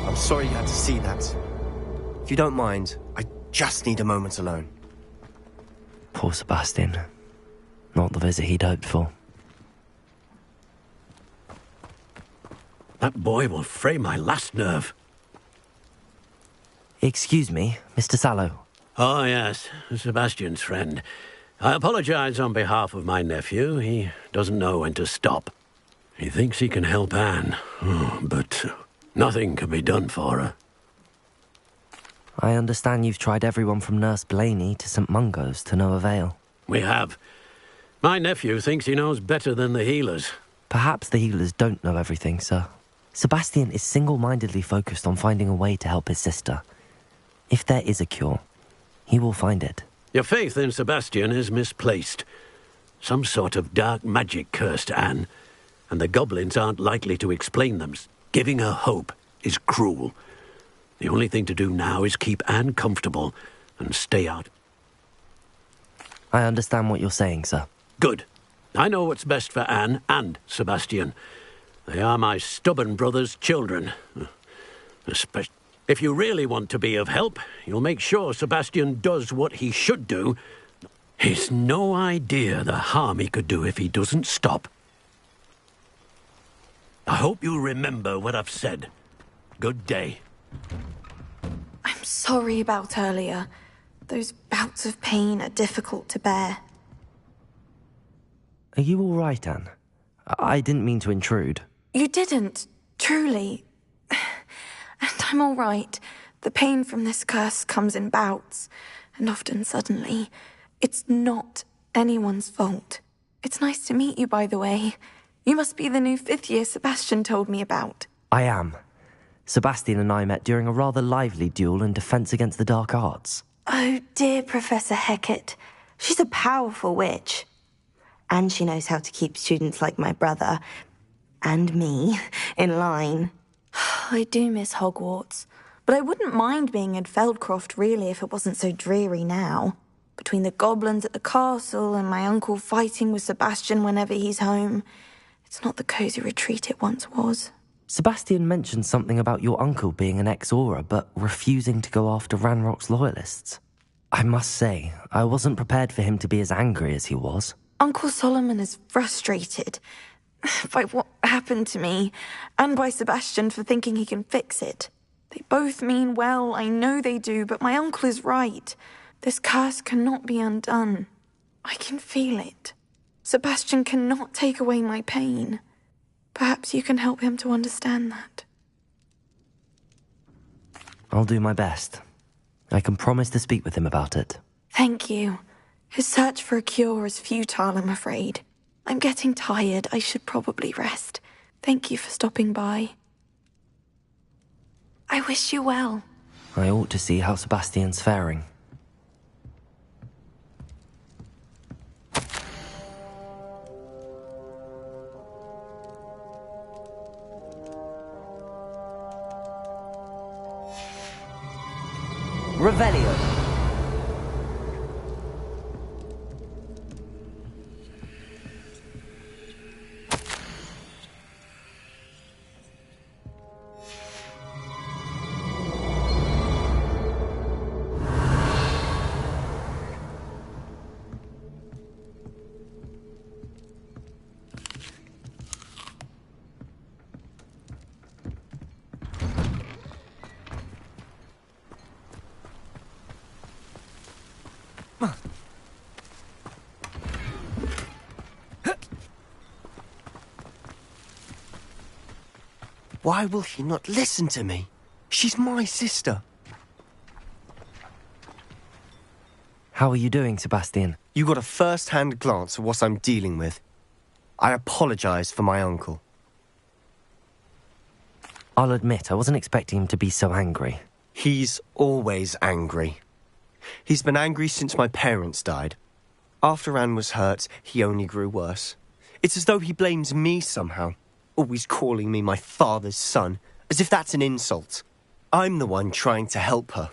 I'm sorry you had to see that. If you don't mind, I just need a moment alone. Poor Sebastian. Not the visit he'd hoped for. That boy will fray my last nerve. Excuse me, Mr. Sallow. Oh, yes, Sebastian's friend. I apologize on behalf of my nephew. He doesn't know when to stop. He thinks he can help Anne, but nothing can be done for her. I understand you've tried everyone from Nurse Blaney to St. Mungo's to no avail. We have. My nephew thinks he knows better than the healers. Perhaps the healers don't know everything, sir. Sebastian is single-mindedly focused on finding a way to help his sister. If there is a cure, he will find it. Your faith in Sebastian is misplaced. Some sort of dark magic cursed Anne, and the goblins aren't likely to explain them. Giving her hope is cruel. The only thing to do now is keep Anne comfortable and stay out. I understand what you're saying, sir. Good. I know what's best for Anne and Sebastian. They are my stubborn brother's children. Especially if you really want to be of help, you'll make sure Sebastian does what he should do. He's no idea the harm he could do if he doesn't stop. I hope you remember what I've said. Good day. I'm sorry about earlier. Those bouts of pain are difficult to bear. Are you all right, Anne? I didn't mean to intrude. You didn't, truly. And I'm all right. The pain from this curse comes in bouts, and often suddenly. It's not anyone's fault. It's nice to meet you, by the way. You must be the new 5th year Sebastian told me about. I am. Sebastian and I met during a rather lively duel in defense against the dark arts. Oh, dear Professor Hecat. She's a powerful witch. And she knows how to keep students like my brother, and me, in line. I do miss Hogwarts, but I wouldn't mind being in Feldcroft, really, if it wasn't so dreary now. Between the goblins at the castle and my uncle fighting with Sebastian whenever he's home, it's not the cosy retreat it once was. Sebastian mentioned something about your uncle being an ex-Auror, but refusing to go after Ranrock's loyalists. I must say, I wasn't prepared for him to be as angry as he was. Uncle Solomon is frustrated by what happened to me, and by Sebastian for thinking he can fix it. They both mean well, I know they do, but my uncle is right. This curse cannot be undone. I can feel it. Sebastian cannot take away my pain. Perhaps you can help him to understand that. I'll do my best. I can promise to speak with him about it. Thank you. His search for a cure is futile, I'm afraid. I'm getting tired. I should probably rest. Thank you for stopping by. I wish you well. I ought to see how Sebastian's faring. Revelio. Why will he not listen to me? She's my sister. How are you doing, Sebastian? You got a first-hand glance at what I'm dealing with. I apologize for my uncle. I'll admit, I wasn't expecting him to be so angry. He's always angry. He's been angry since my parents died. After Anne was hurt, he only grew worse. It's as though he blames me somehow, always calling me my father's son, as if that's an insult. I'm the one trying to help her.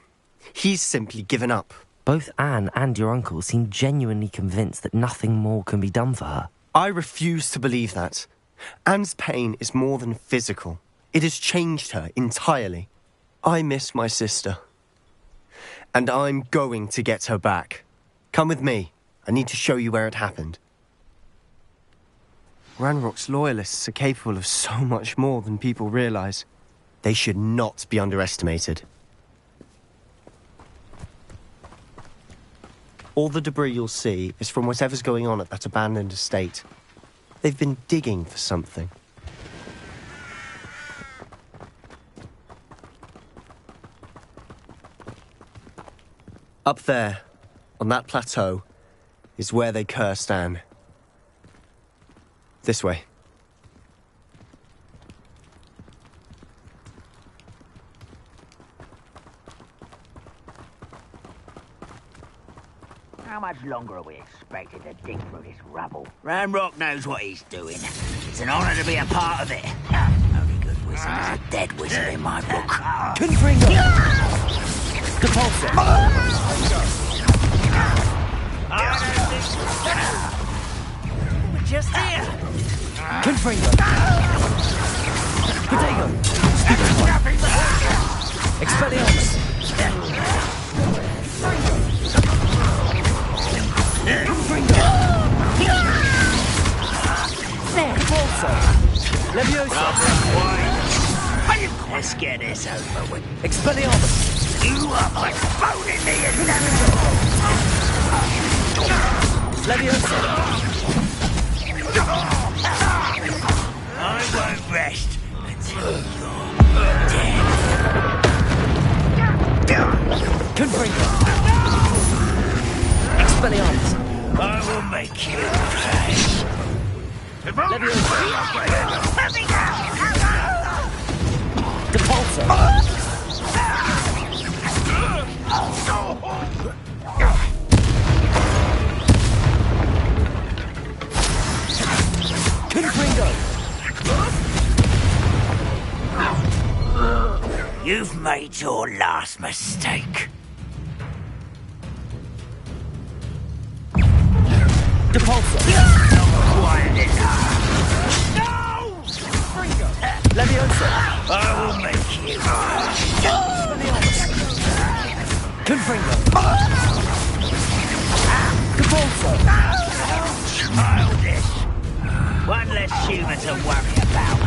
He's simply given up. Both Anne and your uncle seem genuinely convinced that nothing more can be done for her. I refuse to believe that. Anne's pain is more than physical. It has changed her entirely. I miss my sister. And I'm going to get her back. Come with me. I need to show you where it happened. Ranrock's loyalists are capable of so much more than people realize. They should not be underestimated. All the debris you'll see is from whatever's going on at that abandoned estate. They've been digging for something. Up there, on that plateau, is where they cursed Anne. This way. much longer are we expected to dig through this rubble? Ramrock knows what he's doing. It's an honor to be a part of it. Only good wizard is a dead wizard in my book. Confringo! Depulso! We're just here. Confringo! Protego! Expelliarmus! Confringo! Depulso! Leviosa! Let's get this over with. Expelliarmus! You are postponing the inevitable! Leviosa! I won't rest until you're dead. Confringo! Expelliarmus! I will make you pay. Leviosa! Depulso! Confringo! You've made your last mistake. Depulso! Quiet enough. No! Leviosa! I will make you Confringo! Depulso! childish. One less human to worry about.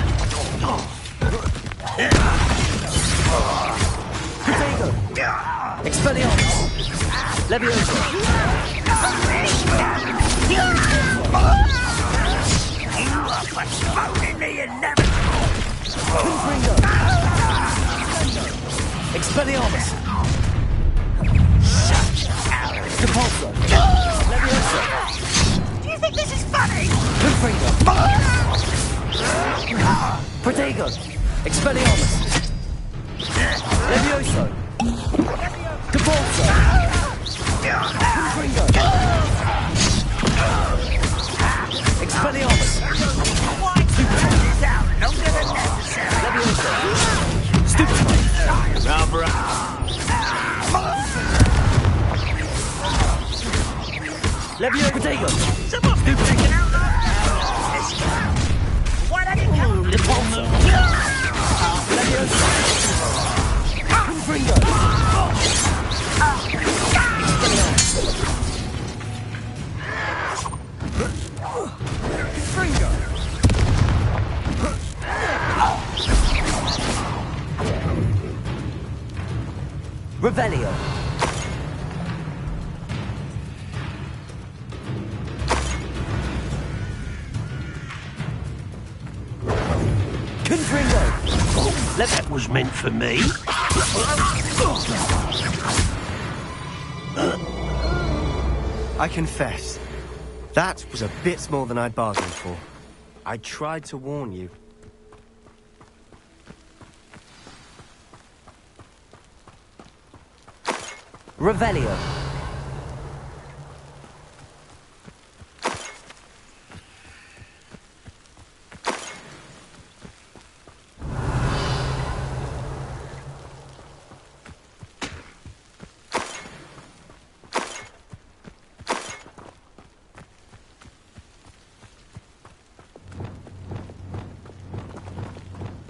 Protego! Expelliarmus! Leviosa! You are postponing the inevitable. Confringo! Expelliarmus! Depulso! Leviosa! Do you think this is funny? Confringo! Protego! Expelliarmus! Leviosa! Depulso! Confringo! Expelliarmus! This out longer than necessary. Leviosa! Stupefy! Rubber. Leviosa! Protego! Someone's been taken out. Let's go. Why don't you come? Depulso! Leviosa! Confringo! Confringo! Revelio! Confringo! That was meant for me. I confess, that was a bit more than I'd bargained for. I tried to warn you. Revelio.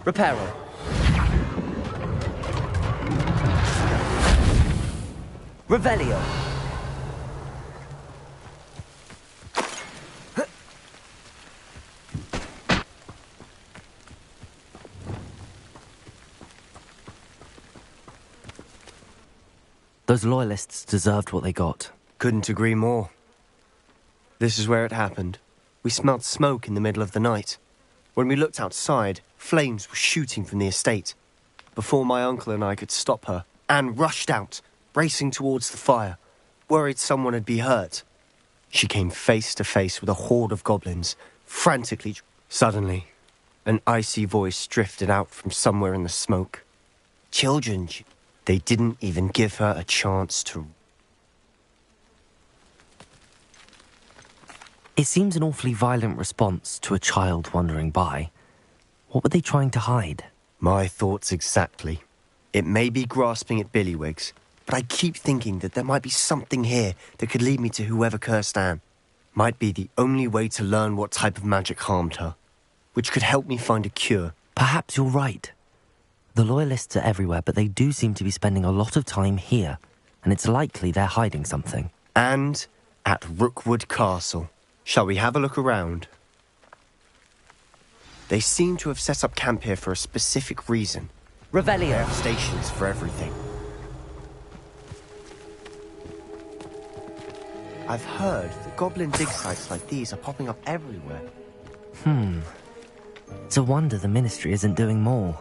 Reparo. Revelio. Those loyalists deserved what they got. Couldn't agree more. This is where it happened. We smelled smoke in the middle of the night. When we looked outside, flames were shooting from the estate. Before my uncle and I could stop her, Anne rushed out, racing towards the fire, worried someone had been hurt. She came face to face with a horde of goblins, frantically. Suddenly, an icy voice drifted out from somewhere in the smoke. Children, they didn't even give her a chance to... It seems an awfully violent response to a child wandering by. What were they trying to hide? My thoughts exactly. It may be grasping at Billywigs, but I keep thinking that there might be something here that could lead me to whoever cursed Anne. Might be the only way to learn what type of magic harmed her, which could help me find a cure. Perhaps you're right. The Loyalists are everywhere, but they do seem to be spending a lot of time here, and it's likely they're hiding something. And at Rookwood Castle. Shall we have a look around? They seem to have set up camp here for a specific reason. Revelio. They have stations for everything. I've heard that goblin dig sites like these are popping up everywhere. It's a wonder the Ministry isn't doing more.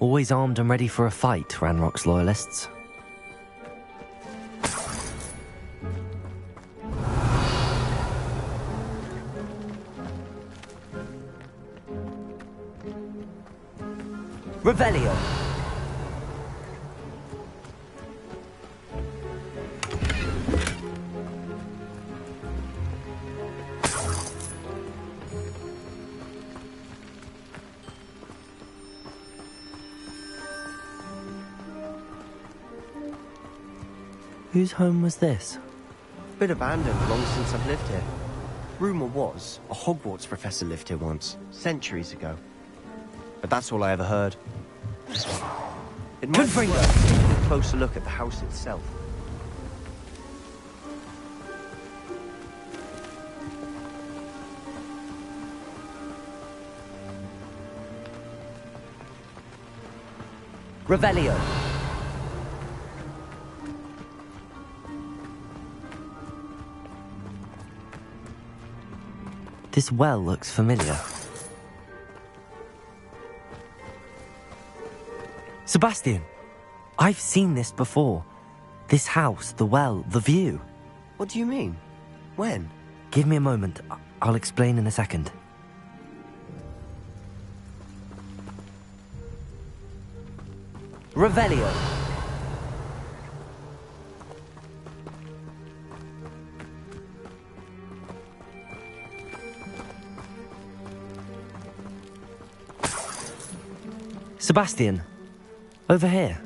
Always armed and ready for a fight, Ranrock's Loyalists. Revelio. Whose home was this? Bit abandoned long since I've lived here. Rumour was a Hogwarts professor lived here once, centuries ago. But that's all I ever heard. It might be worth taking a closer look at the house itself. Revelio. This well looks familiar. Sebastian, I've seen this before. This house, the well, the view. What do you mean? When? Give me a moment. I'll explain in a second. Revelio. Sebastian, over here.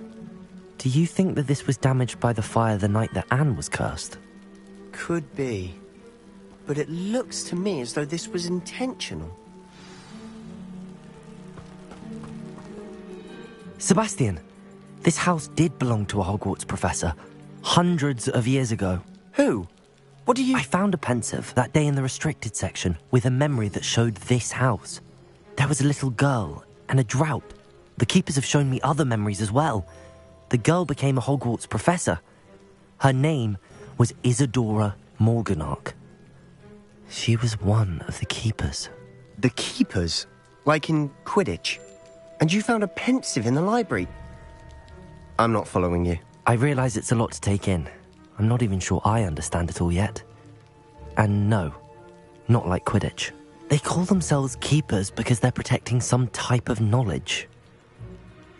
Do you think that this was damaged by the fire the night that Anne was cursed? Could be. But it looks to me as though this was intentional. Sebastian, this house did belong to a Hogwarts professor, hundreds of years ago. Who? What do you... I found a pensive that day in the restricted section with a memory that showed this house. There was a little girl and a drought. The keepers have shown me other memories as well. The girl became a Hogwarts professor. Her name was Isadora Morganach. She was one of the keepers. The keepers? Like in Quidditch? And you found a pensive in the library? I'm not following you. I realise it's a lot to take in. I'm not even sure I understand it all yet. And no, not like Quidditch. They call themselves keepers because they're protecting some type of knowledge.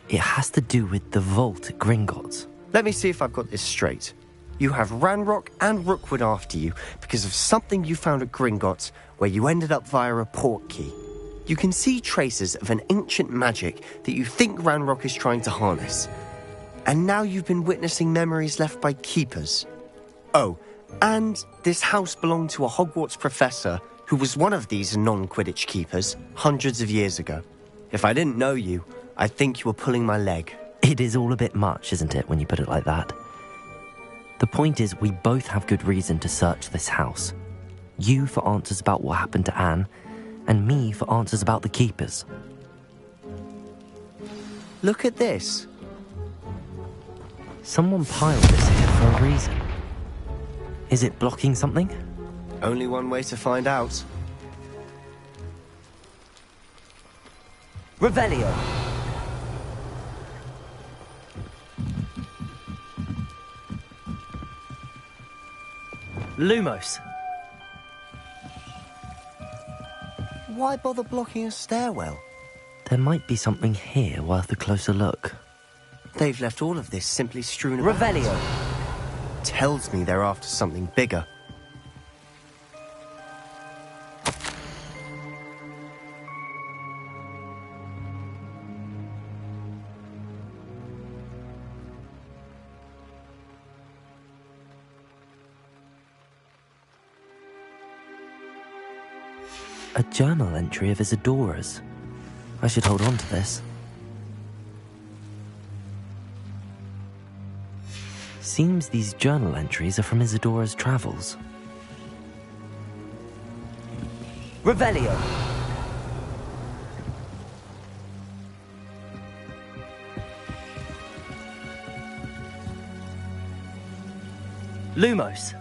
It has to do with the vault at Gringotts. Let me see if I've got this straight. You have Ranrock and Rookwood after you because of something you found at Gringotts where you ended up via a portkey. You can see traces of an ancient magic that you think Ranrock is trying to harness. And now you've been witnessing memories left by keepers. Oh, and this house belonged to a Hogwarts professor who was one of these non-Quidditch keepers hundreds of years ago. If I didn't know you, I'd think you were pulling my leg. It is all a bit much, isn't it, when you put it like that? The point is, we both have good reason to search this house. You for answers about what happened to Anne, and me for answers about the keepers. Look at this. Someone piled this here for a reason. Is it blocking something? Only one way to find out. Revelio. Lumos. Why bother blocking a stairwell? There might be something here worth a closer look. They've left all of this simply strewn about. Revelio. Tells me they're after something bigger. A journal entry of Isadora's. I should hold on to this. Seems these journal entries are from Isadora's travels. Revelio! Lumos!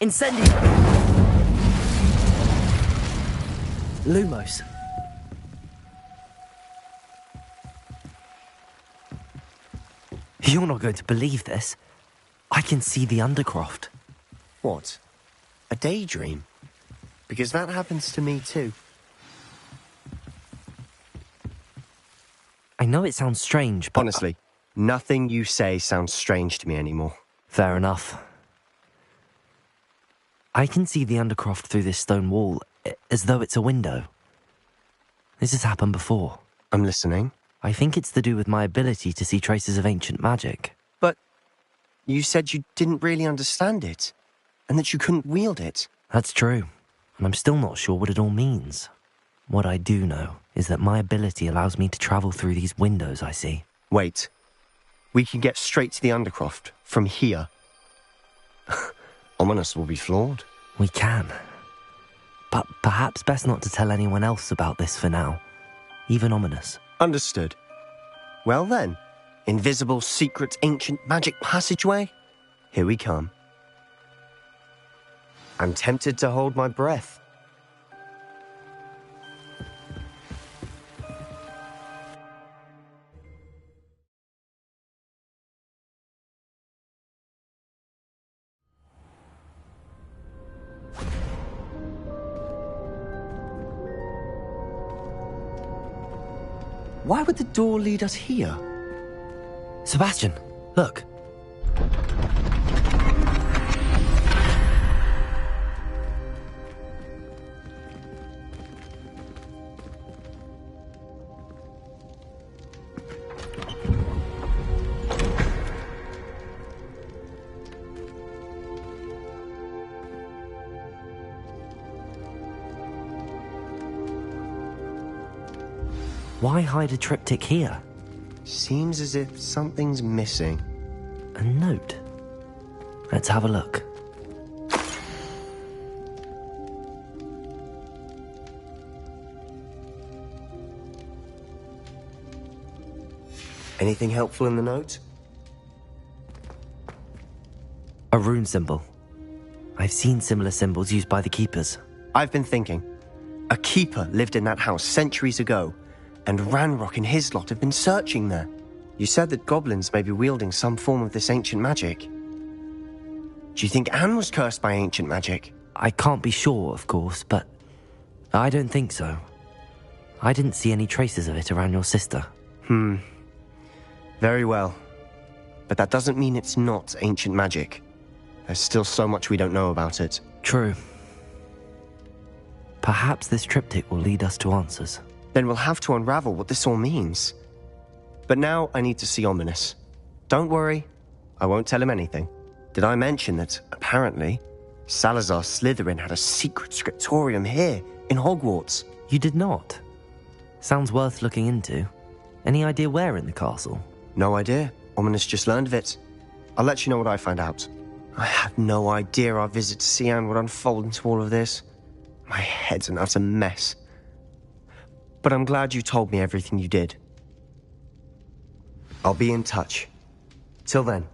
Incendio! Lumos. You're not going to believe this. I can see the Undercroft. What? A daydream? Because that happens to me too. I know it sounds strange, but... Honestly, nothing you say sounds strange to me anymore. Fair enough. I can see the Undercroft through this stone wall, as though it's a window. This has happened before. I'm listening. I think it's to do with my ability to see traces of ancient magic. But you said you didn't really understand it, and that you couldn't wield it. That's true, and I'm still not sure what it all means. What I do know is that my ability allows me to travel through these windows I see. Wait. We can get straight to the Undercroft from here. Ominous will be floored. We can. But perhaps best not to tell anyone else about this for now. Even Ominous. Understood. Well then, invisible, secret, ancient magic passageway? Here we come. I'm tempted to hold my breath. Why would the door lead us here? Sebastian, look. Why hide a triptych here? Seems as if something's missing. A note. Let's have a look. Anything helpful in the note? A rune symbol. I've seen similar symbols used by the keepers. I've been thinking. A keeper lived in that house centuries ago, and Ranrock and his lot have been searching there. You said that goblins may be wielding some form of this ancient magic. Do you think Anne was cursed by ancient magic? I can't be sure, of course, but I don't think so. I didn't see any traces of it around your sister. Very well. But that doesn't mean it's not ancient magic. There's still so much we don't know about it. True. Perhaps this triptych will lead us to answers. Then we'll have to unravel what this all means. But now I need to see Ominous. Don't worry, I won't tell him anything. Did I mention that, apparently, Salazar Slytherin had a secret scriptorium here, in Hogwarts? You did not? Sounds worth looking into. Any idea where in the castle? No idea. Ominous just learned of it. I'll let you know what I find out. I had no idea our visit to Cian would unfold into all of this. My head's an utter mess. But I'm glad you told me everything you did. I'll be in touch. Till then.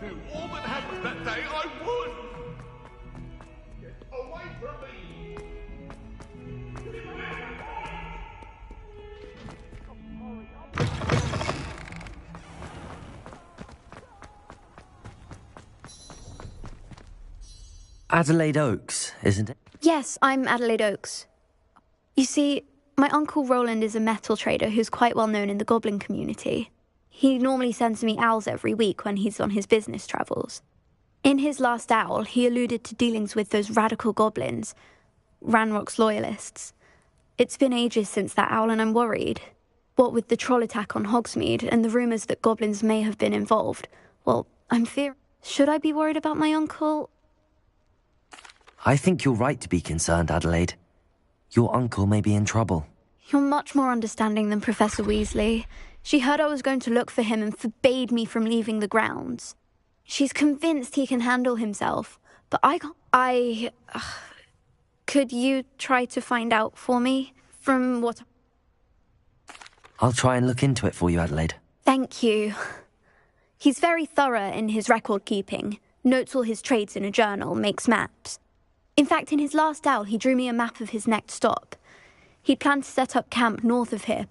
Do all that happened that day, I would! Get away from me! Adelaide Oaks, isn't it? Yes, I'm Adelaide Oaks. You see, my uncle Roland is a metal trader who's quite well known in the goblin community. He normally sends me owls every week when he's on his business travels. In his last owl, he alluded to dealings with those radical goblins, Ranrock's loyalists. It's been ages since that owl and I'm worried. What with the troll attack on Hogsmeade and the rumours that goblins may have been involved, well, I'm fearing... Should I be worried about my uncle? I think you're right to be concerned, Adelaide. Your uncle may be in trouble. You're much more understanding than Professor Weasley. She heard I was going to look for him and forbade me from leaving the grounds. She's convinced he can handle himself, but I can't. Could you try to find out for me? From what... I'll try and look into it for you, Adelaide. Thank you. He's very thorough in his record keeping, notes all his trades in a journal, makes maps. In fact, in his last owl, he drew me a map of his next stop. He'd planned to set up camp north of here.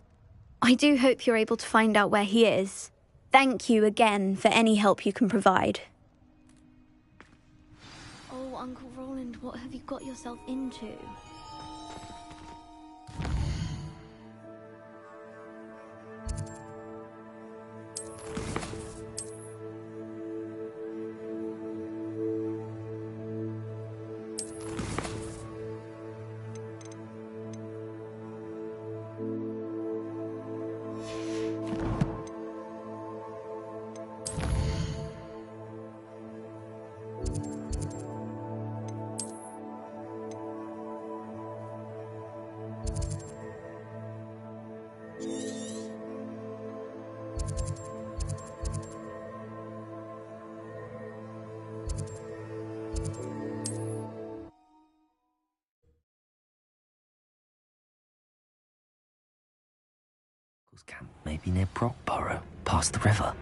I do hope you're able to find out where he is. Thank you again for any help you can provide. Oh, Uncle Roland, what have you got yourself into? Camp may be near Brockborough, past the river.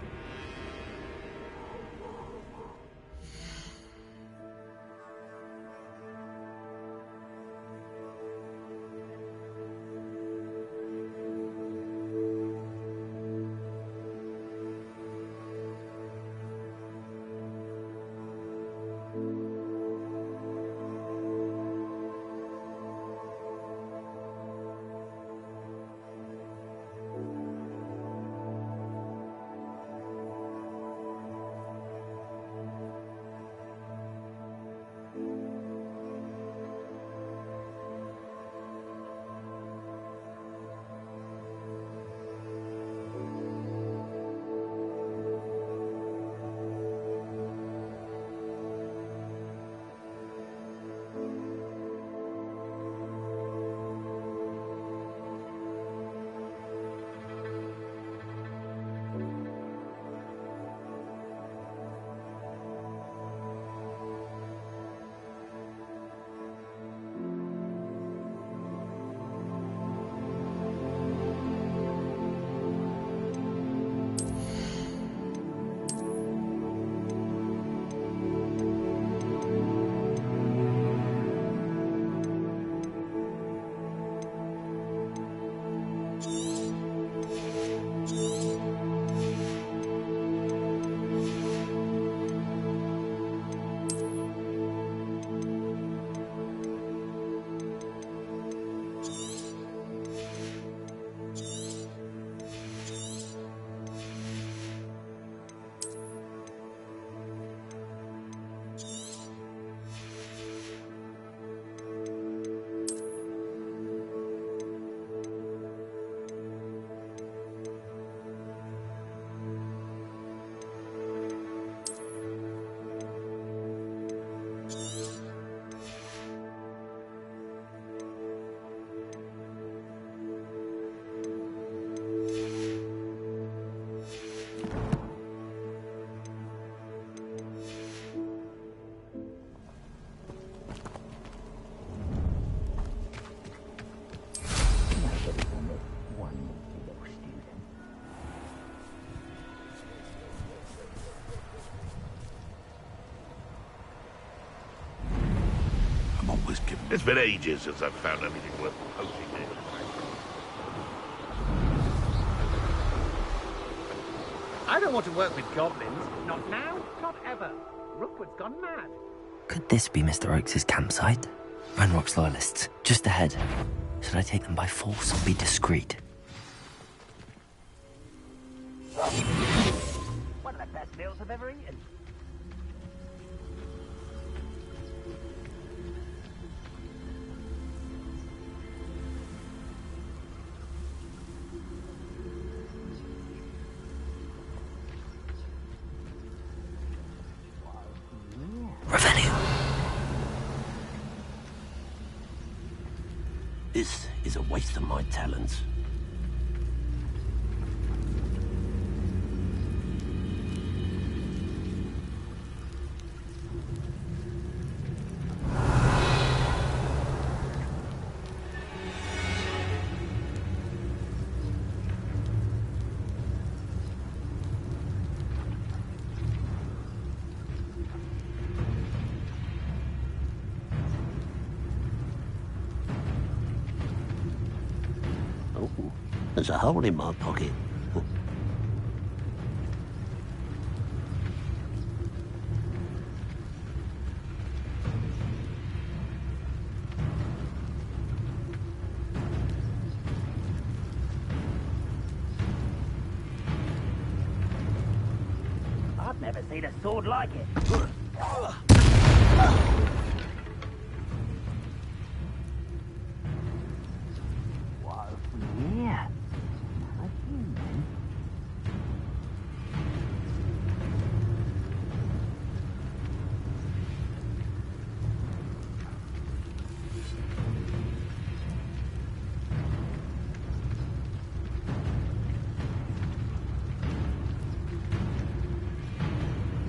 It's been ages since I've found anything worth posting in. I don't want to work with goblins. Not now, not ever. Rookwood's gone mad. Could this be Mr. Oakes' campsite? Ranrock's loyalists, just ahead. Should I take them by force or be discreet? One of the best meals I've ever eaten. This is a waste of my talents. There's a hole in my pocket. I've never seen a sword like it. Yeah.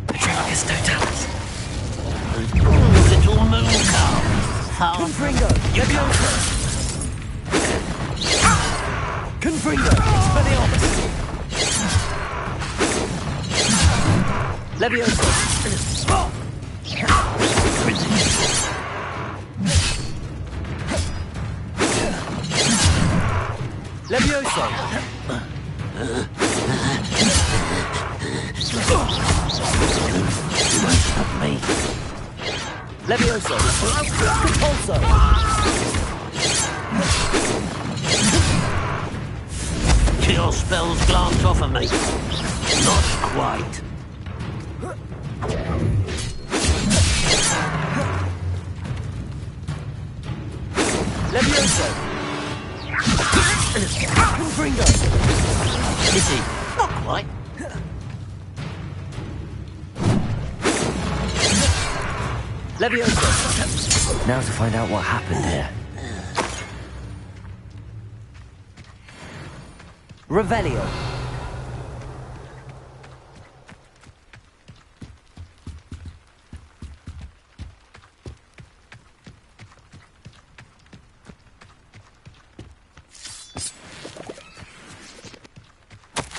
Patronus Totalis. Little moon cow. Confringo, Leviosa. Confringo! Expelliarmus! Levioso! Levioso! Levioso! Compulso! Your spells glance off of me. Not quite. Levioso! Confringo! Pity. Not quite. Levioso! Now to find out what happened here. Revelio!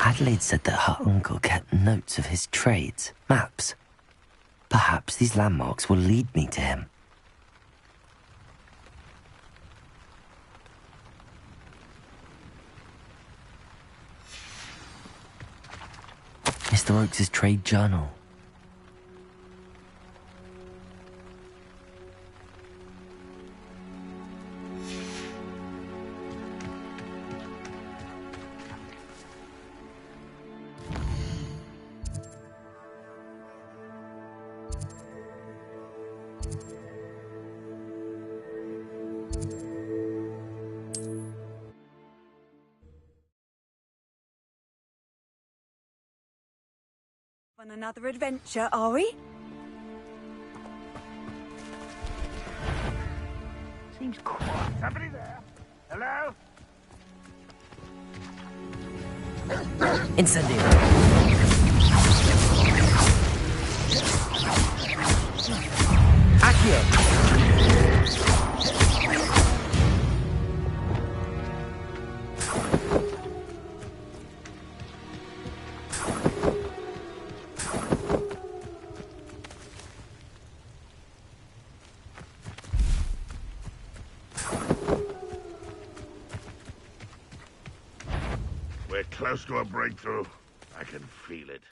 Adelaide said that her uncle kept notes of his trades, maps. Perhaps these landmarks will lead me to him. Mr. Oakes' trade journal. On another adventure, are we? Seems quiet. Somebody there? Hello? Incendio! Accio! We're close to a breakthrough. I can feel it.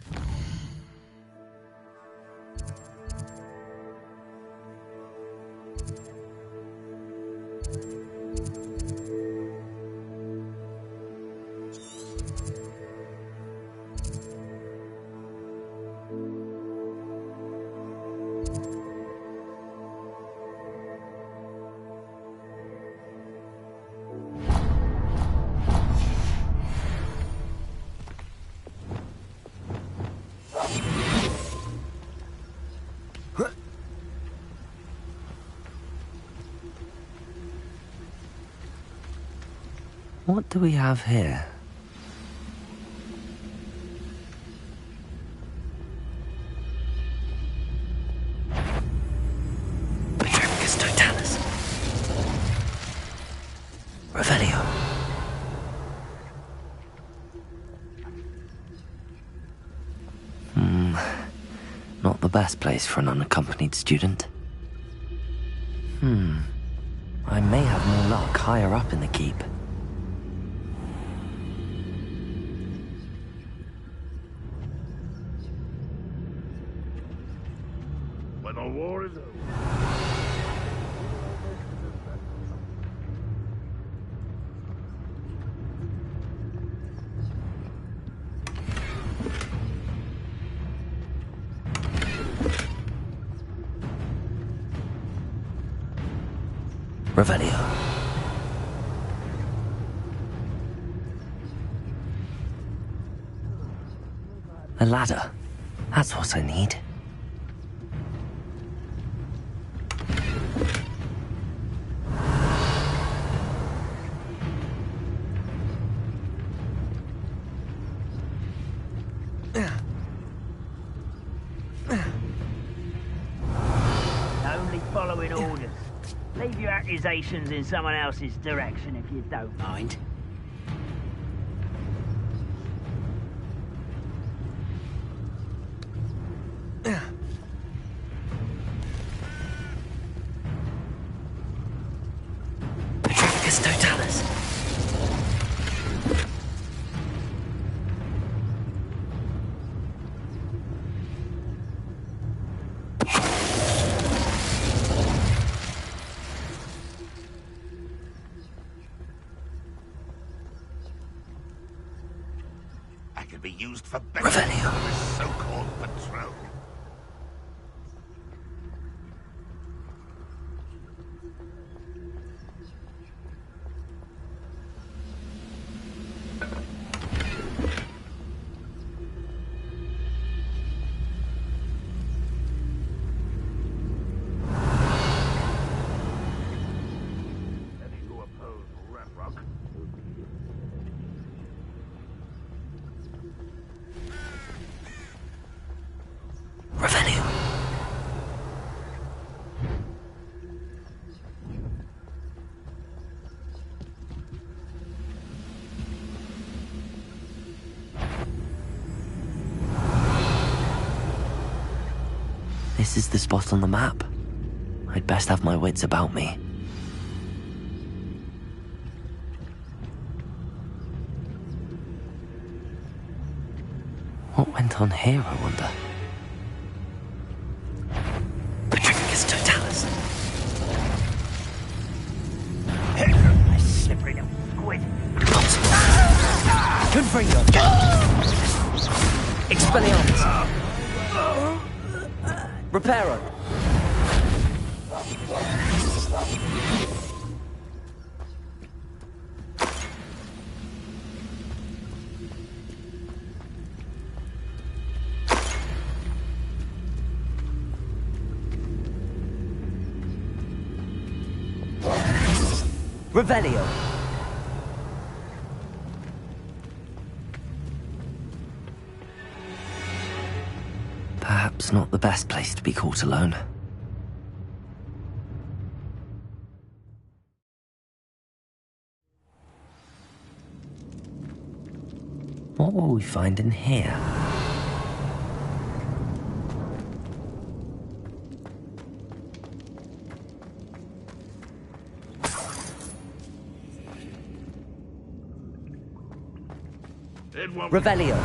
What do we have here? Petricus totalis. Revelio. Not the best place for an unaccompanied student. I may have more luck higher up in the keep. When the war is over. Revelio. A ladder. That's what I need. Only following orders. Leave your accusations in someone else's direction if you don't mind. Totalis. I could be used for better than this so-called patrol. Any who oppose Ramrock Revenue. This is the spot on the map. I'd best have my wits about me. What went on here, I wonder? Petrificus Totalis. A slippery little squid. Confringo. Expelliarmus. Reparo. Revelio. Perhaps not the best place to be caught alone. What will we find in here? Revelio.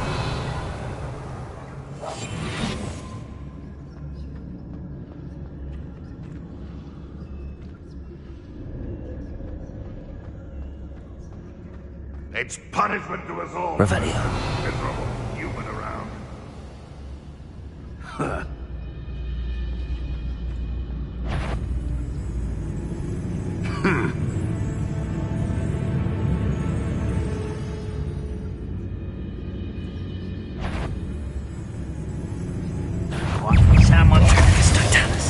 It's punishment to us all. Revelio. Miserable human around. Someone Totalis.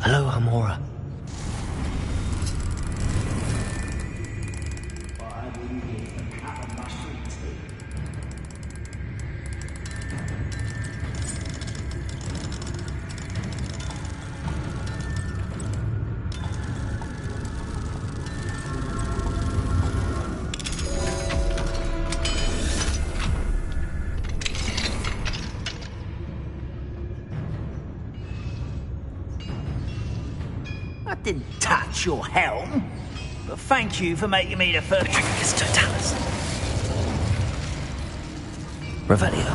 Hello, Hamora. I didn't touch your helm, but thank you for making me the first. Totalis. Revelio.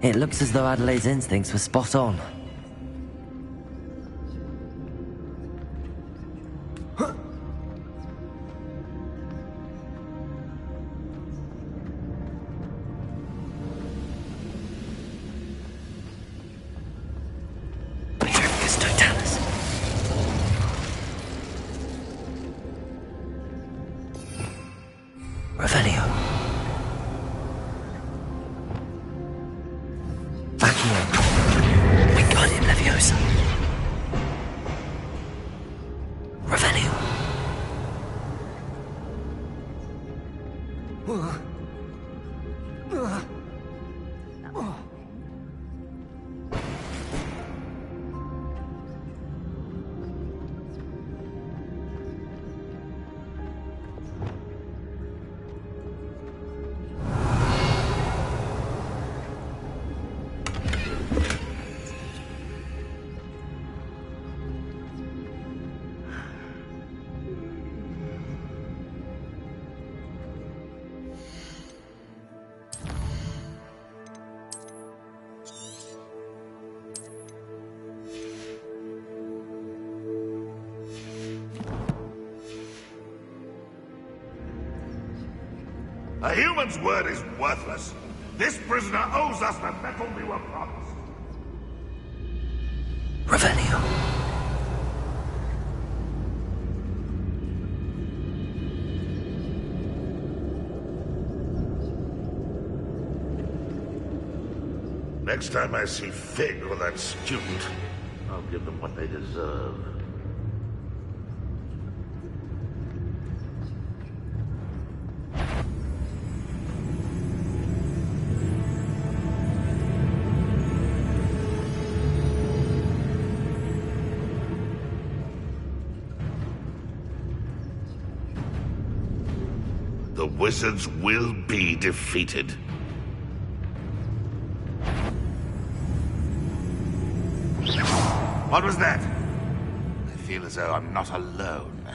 It looks as though Adelaide's instincts were spot on. Revelio. Accio. Wingardium Leviosa. Revelio. A human's word is worthless. This prisoner owes us the metal we were promised. Revelio. Next time I see Fig or that student, I'll give them what they deserve. The wizards will be defeated. What was that? I feel as though I'm not alone.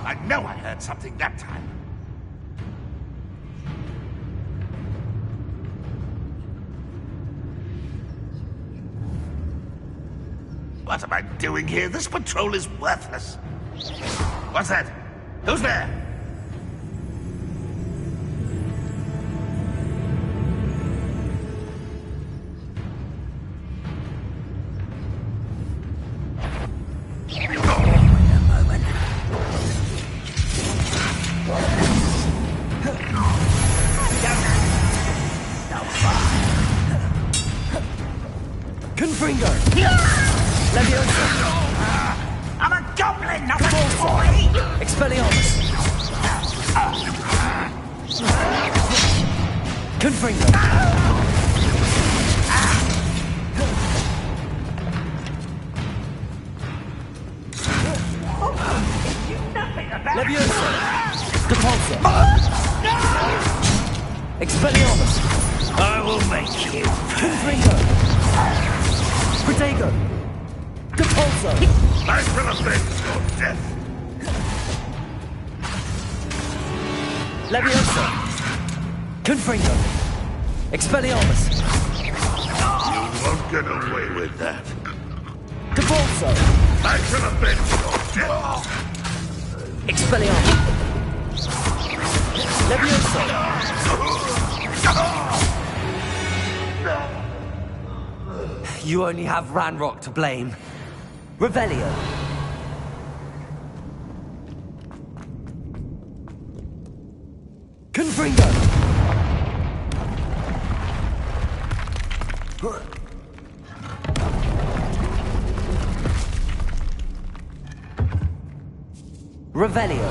I know I heard something that time. What am I doing here? This patrol is worthless. What's that? Who's there? Confringo! Leviosa! I'm a goblin, not a boy! Expelliarmus! Confringo! Leviosa! Depulso! Expelliarmus! I will make you. Confringo! Protego! Depulso! I will avenge your death. Leviosa! Confringo! Expelliarmus! You won't get away with that. Depulso! I shall avenge your death. Expelliarmus! Leviosa! You only have Ranrock to blame. Revelio. Revelio.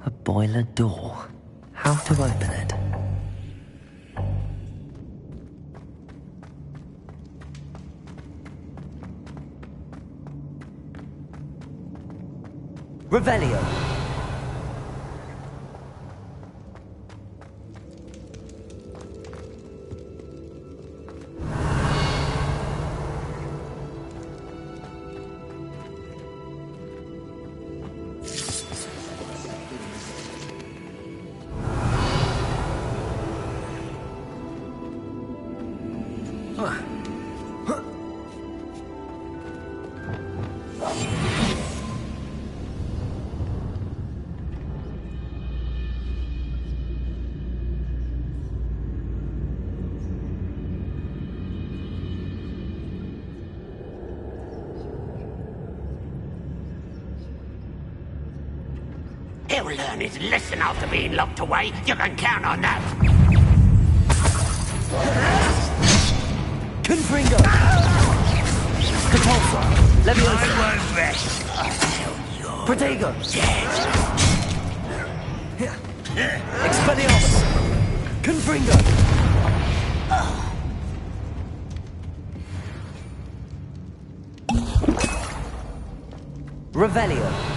A boiler door. How to open it? Revelio. He'll learn his lesson after being locked away. You can count on that. Confringo. Capulso. Leviosa. I won't rest. Protego. Dead. Expelliarmus. Confringo. Revelio.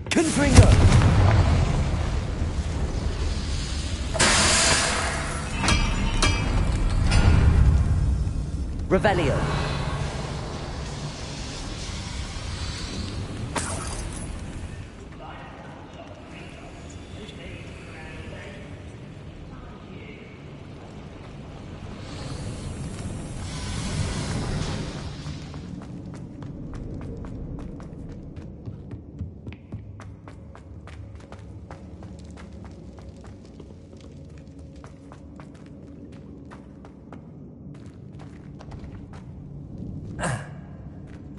Confringo. Revelio.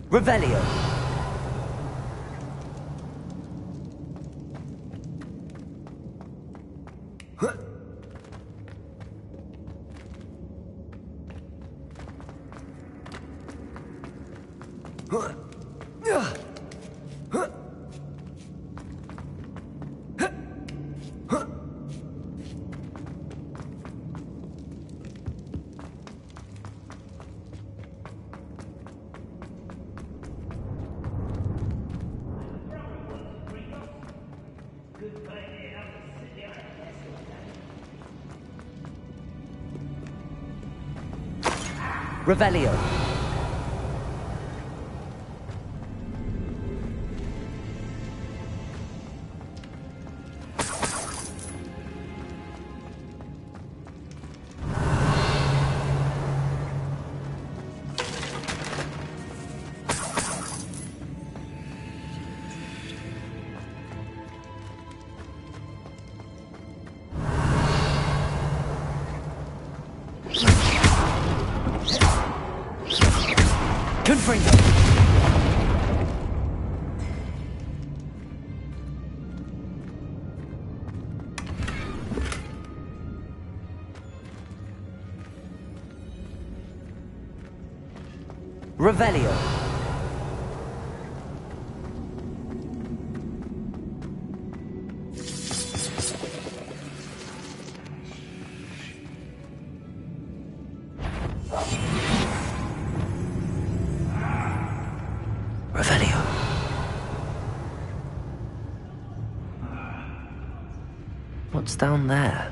Revelio. Revelio. Confringo. Revelio. Revelio. What's down there?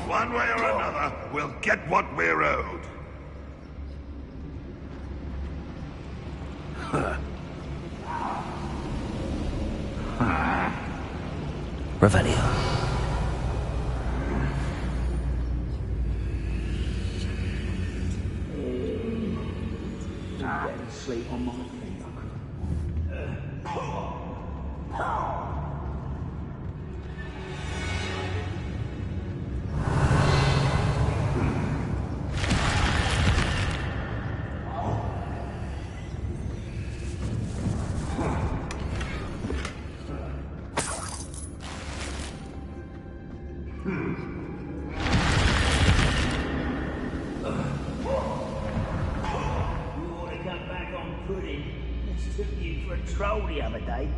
One way or another, we'll get what we're owed. Revelio. Sleep on my feet. Took you for a troll the other day.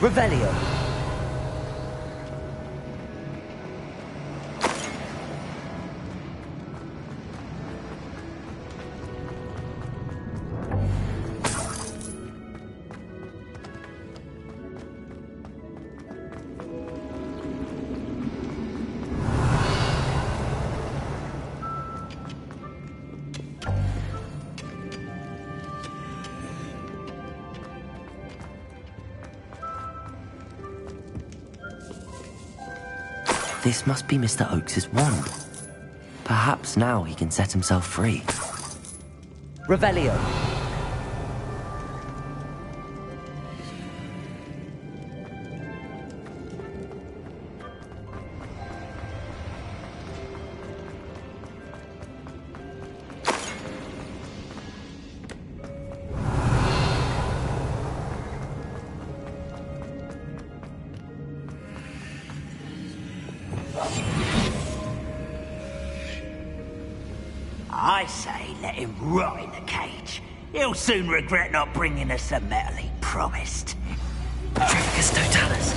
Revelio. This must be Mr. Oakes's wand. Perhaps now he can set himself free. Revelio. I say let him rot in the cage. He'll soon regret not bringing us the metal he promised. Tricus Totalis.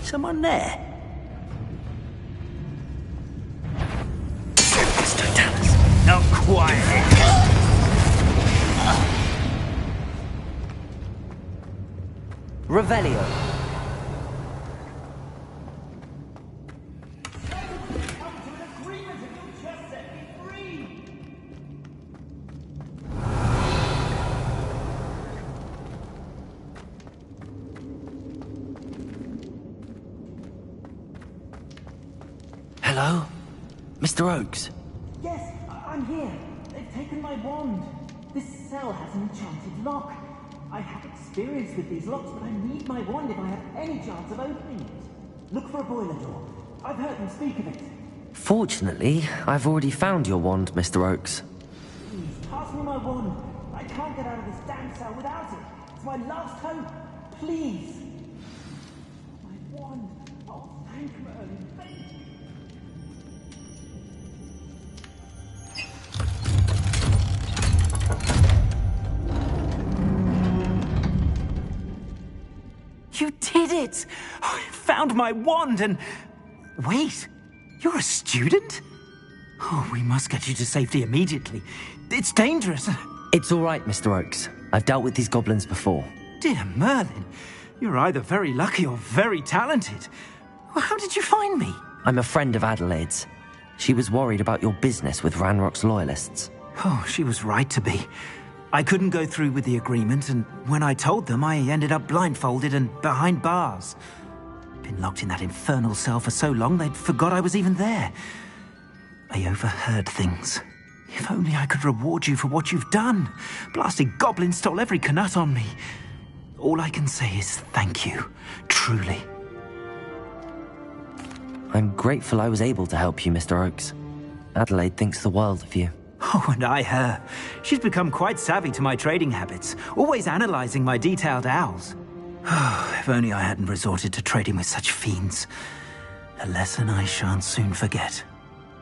Someone there? Not quite. Revelio. Hello? Mr. Oakes? Yes, I'm here. They've taken my wand. This cell has an enchanted lock. I have experience with these locks, but I need my wand if I have any chance of opening it. Look for a boiler door. I've heard them speak of it. Fortunately, I've already found your wand, Mr. Oakes. Please, pass me my wand. I can't get out of this damn cell without it. It's my last hope. Please. My wand. Oh, thank Merlin. Thank you. You did it! I found my wand and... Wait, you're a student? Oh, we must get you to safety immediately. It's dangerous. It's all right, Mr. Oakes. I've dealt with these goblins before. Dear Merlin, you're either very lucky or very talented. Well, how did you find me? I'm a friend of Adelaide's. She was worried about your business with Ranrock's loyalists. Oh, she was right to be. I couldn't go through with the agreement, and when I told them, I ended up blindfolded and behind bars. Been locked in that infernal cell for so long, they'd forgot I was even there. I overheard things. If only I could reward you for what you've done. Blasted goblins stole every Knut on me. All I can say is thank you, truly. I'm grateful I was able to help you, Mr. Oakes. Adelaide thinks the world of you. Oh, and I her. She's become quite savvy to my trading habits, always analysing my detailed owls. Oh, if only I hadn't resorted to trading with such fiends. A lesson I shan't soon forget.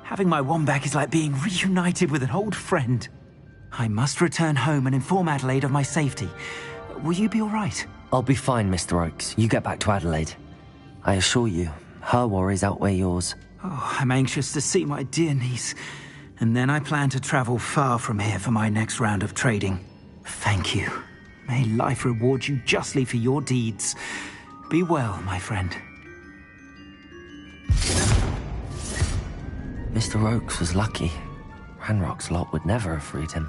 Having my wand back is like being reunited with an old friend. I must return home and inform Adelaide of my safety. Will you be all right? I'll be fine, Mr. Oakes. You get back to Adelaide. I assure you, her worries outweigh yours. Oh, I'm anxious to see my dear niece. And then I plan to travel far from here for my next round of trading. Thank you. May life reward you justly for your deeds. Be well, my friend. Mr. Oakes was lucky. Ranrock's lot would never have freed him.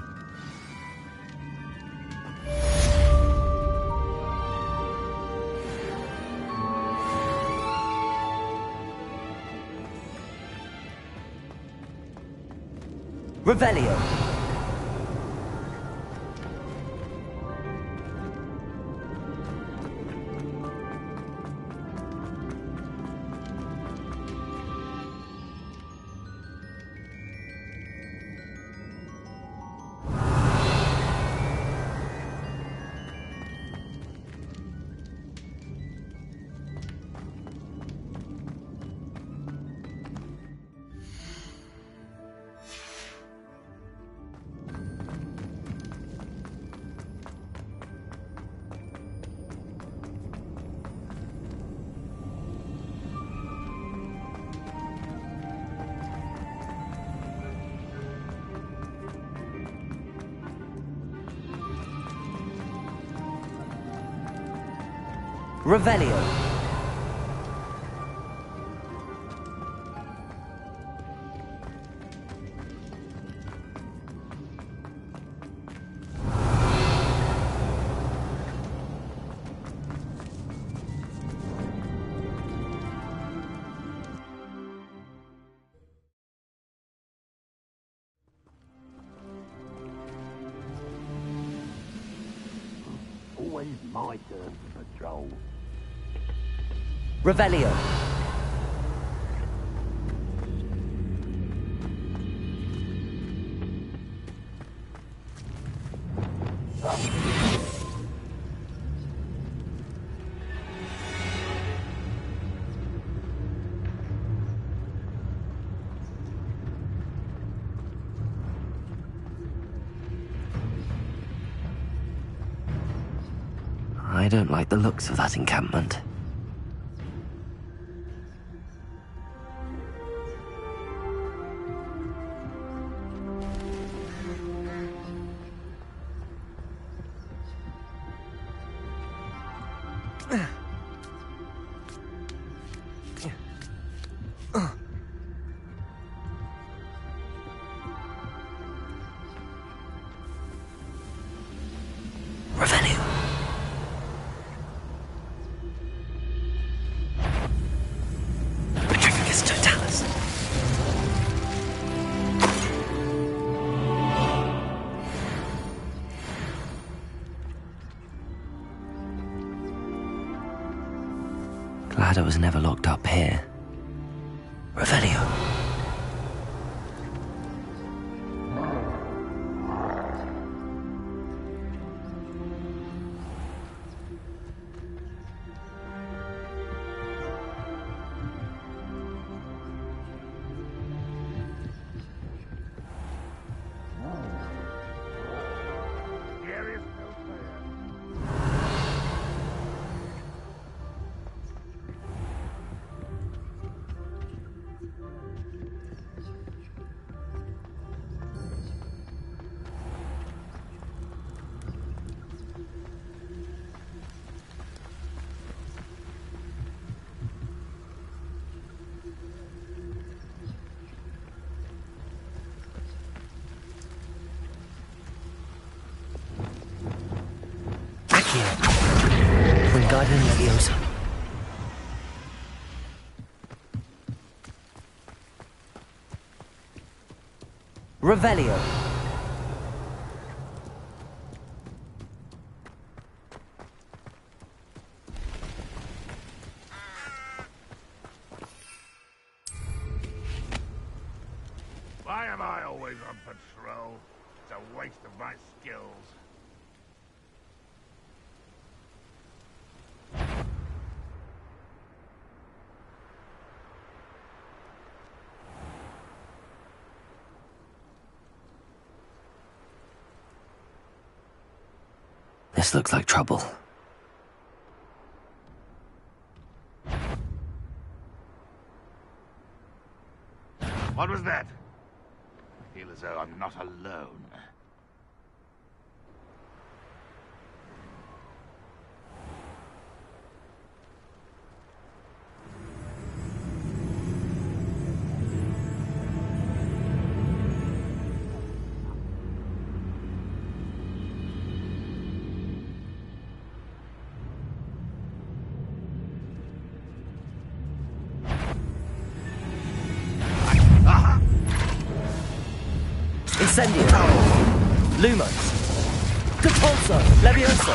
Revelio. Revelio. always my turn to patrol. Revelio. I don't like the looks of that encampment. Glad I was never locked up here. Revelio. Wingardium Leviosa. Revelio. Why am I always on patrol? It's a waste of my skills. This looks like trouble. What was that? I feel as though I'm not alone. Incendio. Lumos. Catapulso. Levioso.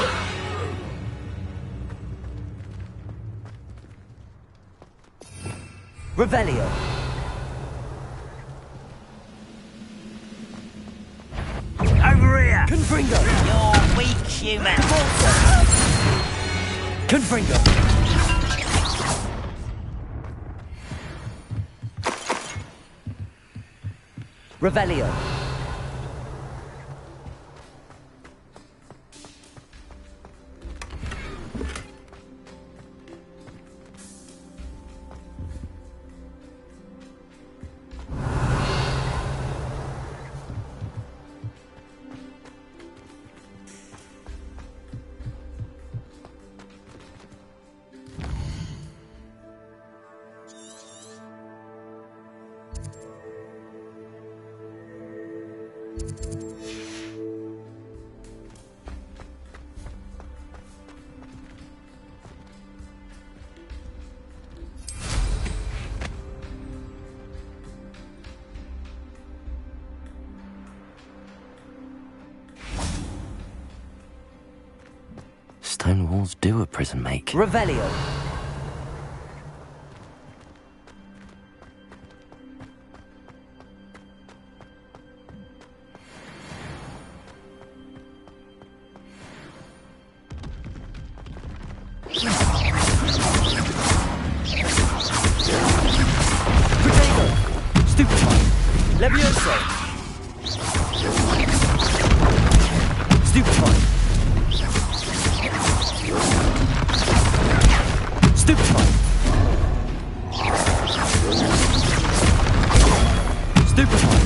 Revelio. Over here! Confringo. You're weak, human. Confringo. Revelio. animals do a prison make? Revelio. Levioso! Stupefy! Stupefy! Stupefy!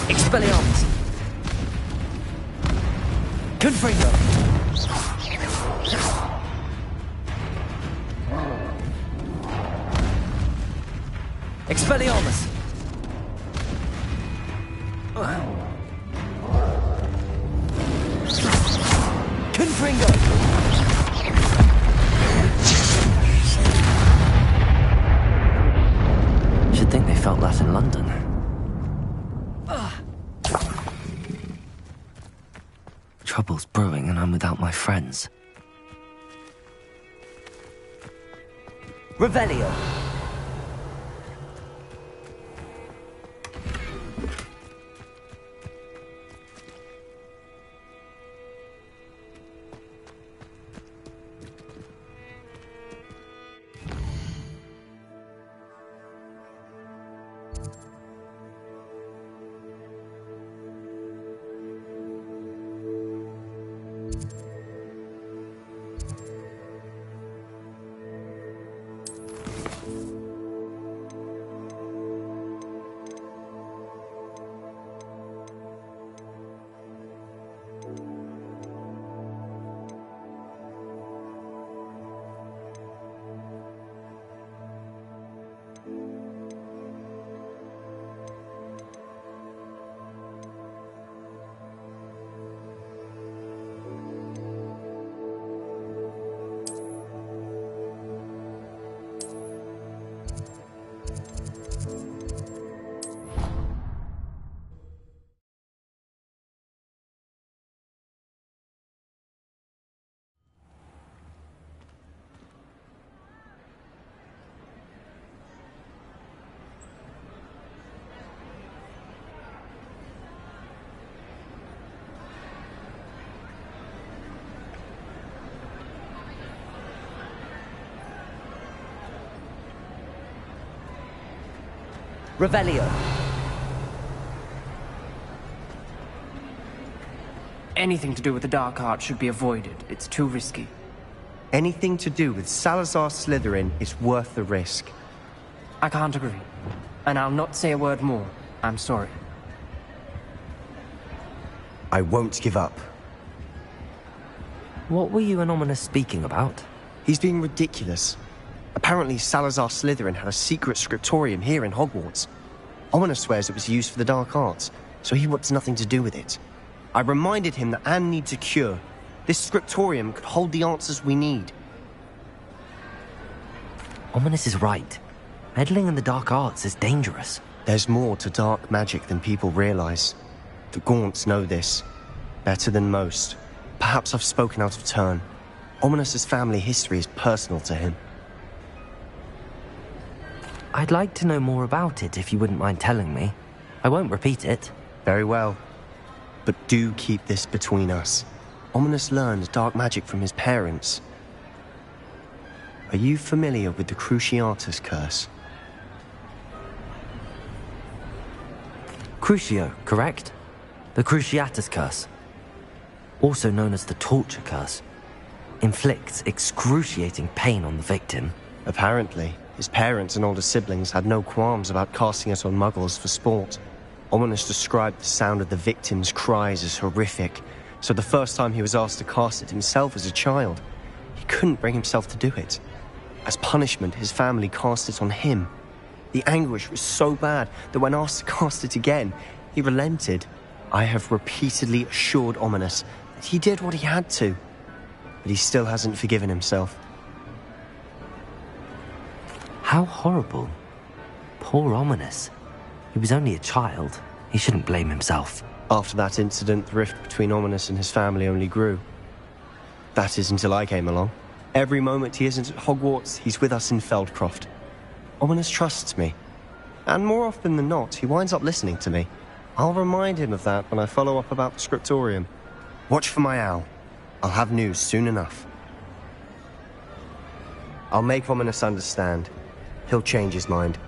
Expelliarmus! Confringo! Expelliarmus! Confringo! Should think they felt that in London. Trouble's brewing and I'm without my friends. Revelio! Revelio. Anything to do with the dark arts should be avoided. It's too risky. Anything to do with Salazar Slytherin is worth the risk. I can't agree. And I'll not say a word more. I'm sorry. I won't give up. What were you and Ominous speaking about? He's being ridiculous. Apparently, Salazar Slytherin had a secret scriptorium here in Hogwarts. Ominous swears it was used for the dark arts, so he wants nothing to do with it. I reminded him that Anne needs a cure. This scriptorium could hold the answers we need. Ominous is right. Meddling in the dark arts is dangerous. There's more to dark magic than people realize. The Gaunts know this. Better than most. Perhaps I've spoken out of turn. Ominous's family history is personal to him. I'd like to know more about it if you wouldn't mind telling me. I won't repeat it. Very well. But do keep this between us. Ominous learned dark magic from his parents. Are you familiar with the Cruciatus curse? Crucio, correct? The Cruciatus curse. Also known as the torture curse. Inflicts excruciating pain on the victim. Apparently, his parents and older siblings had no qualms about casting it on muggles for sport. Ominous described the sound of the victim's cries as horrific, so the first time he was asked to cast it himself as a child, he couldn't bring himself to do it. As punishment, his family cast it on him. The anguish was so bad that when asked to cast it again, he relented. I have repeatedly assured Ominous that he did what he had to, but he still hasn't forgiven himself. How horrible. Poor Ominous. He was only a child. He shouldn't blame himself. After that incident, the rift between Ominous and his family only grew. That is until I came along. Every moment he isn't at Hogwarts, he's with us in Feldcroft. Ominous trusts me. And more often than not, he winds up listening to me. I'll remind him of that when I follow up about the scriptorium. Watch for my owl. I'll have news soon enough. I'll make Ominous understand. He'll change his mind.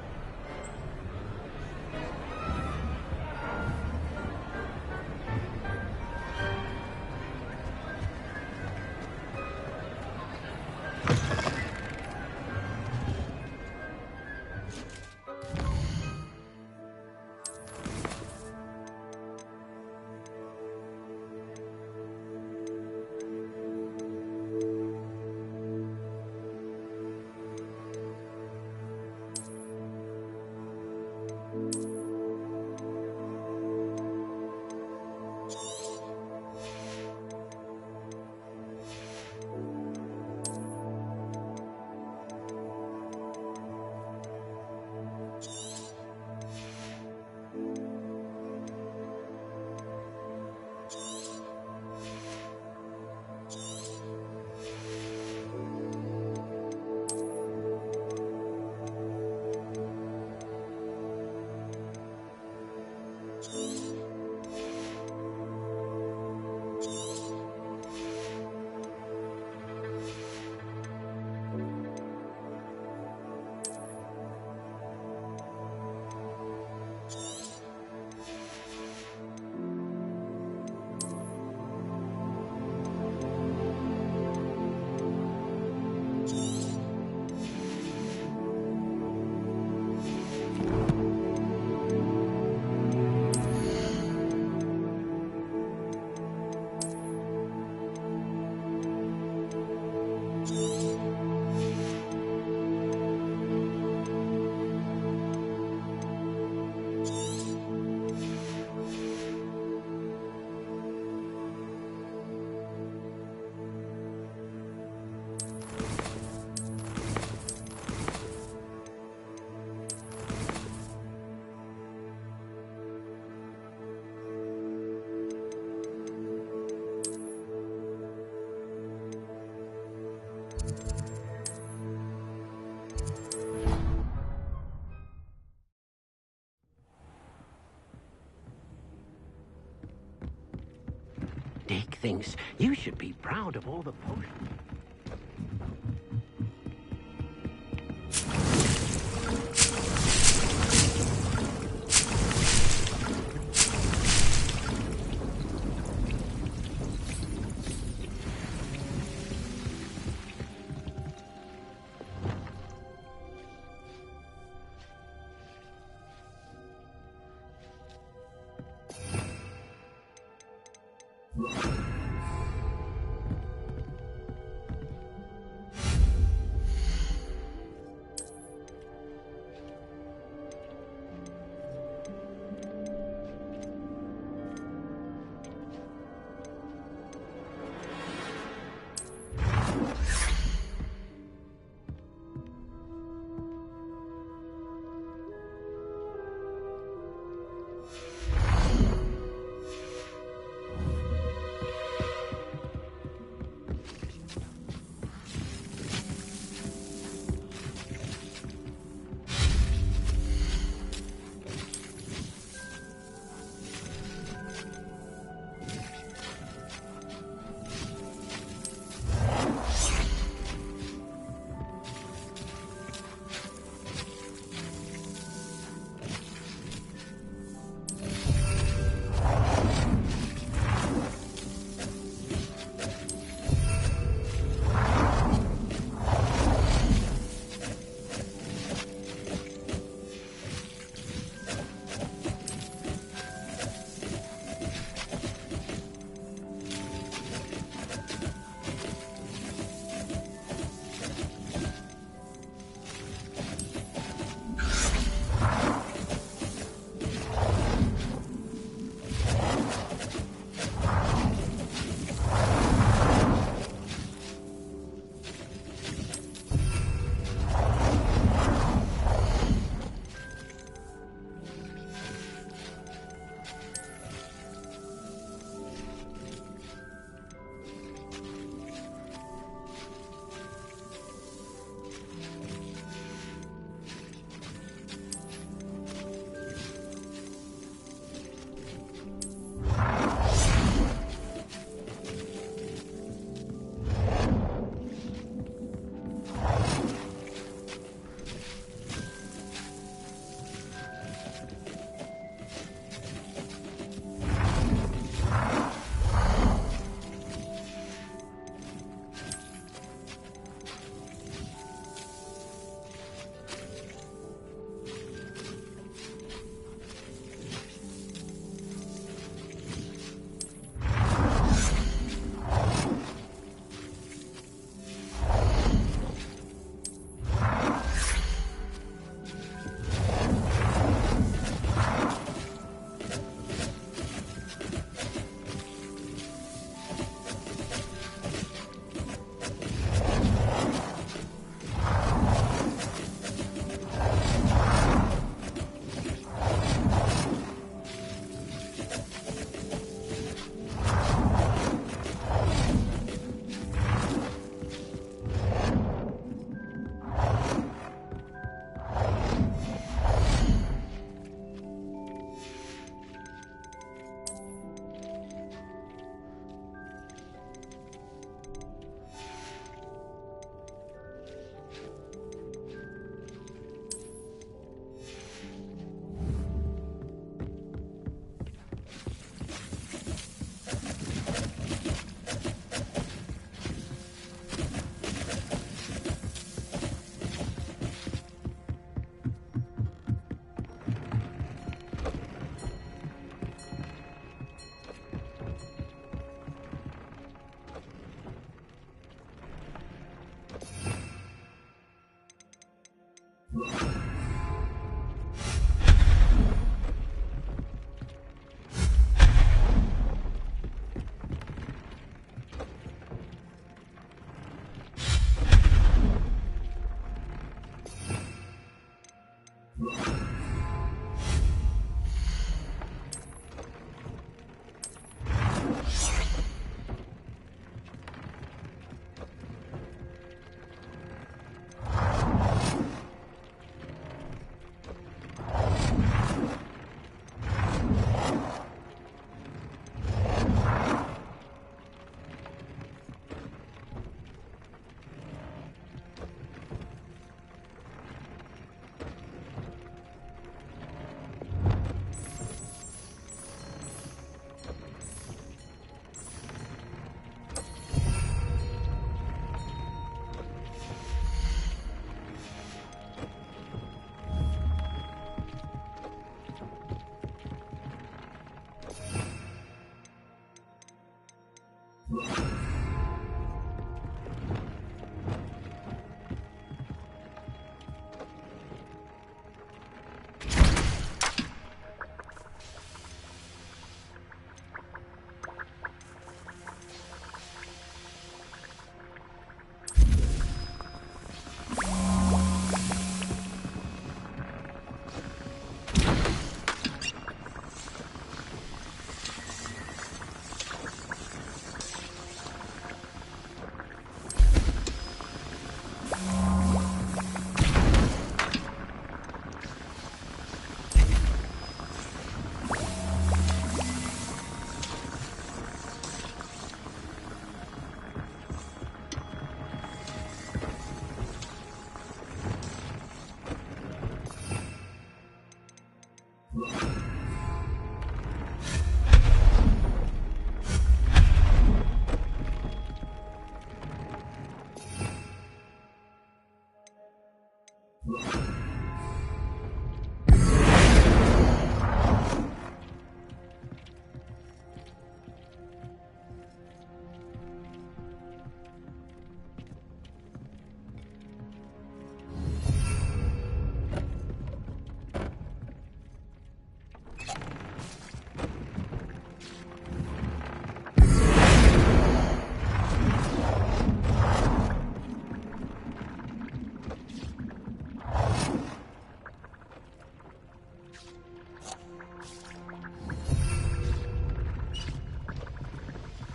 Dick thinks you should be proud of all the potions.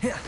Yeah.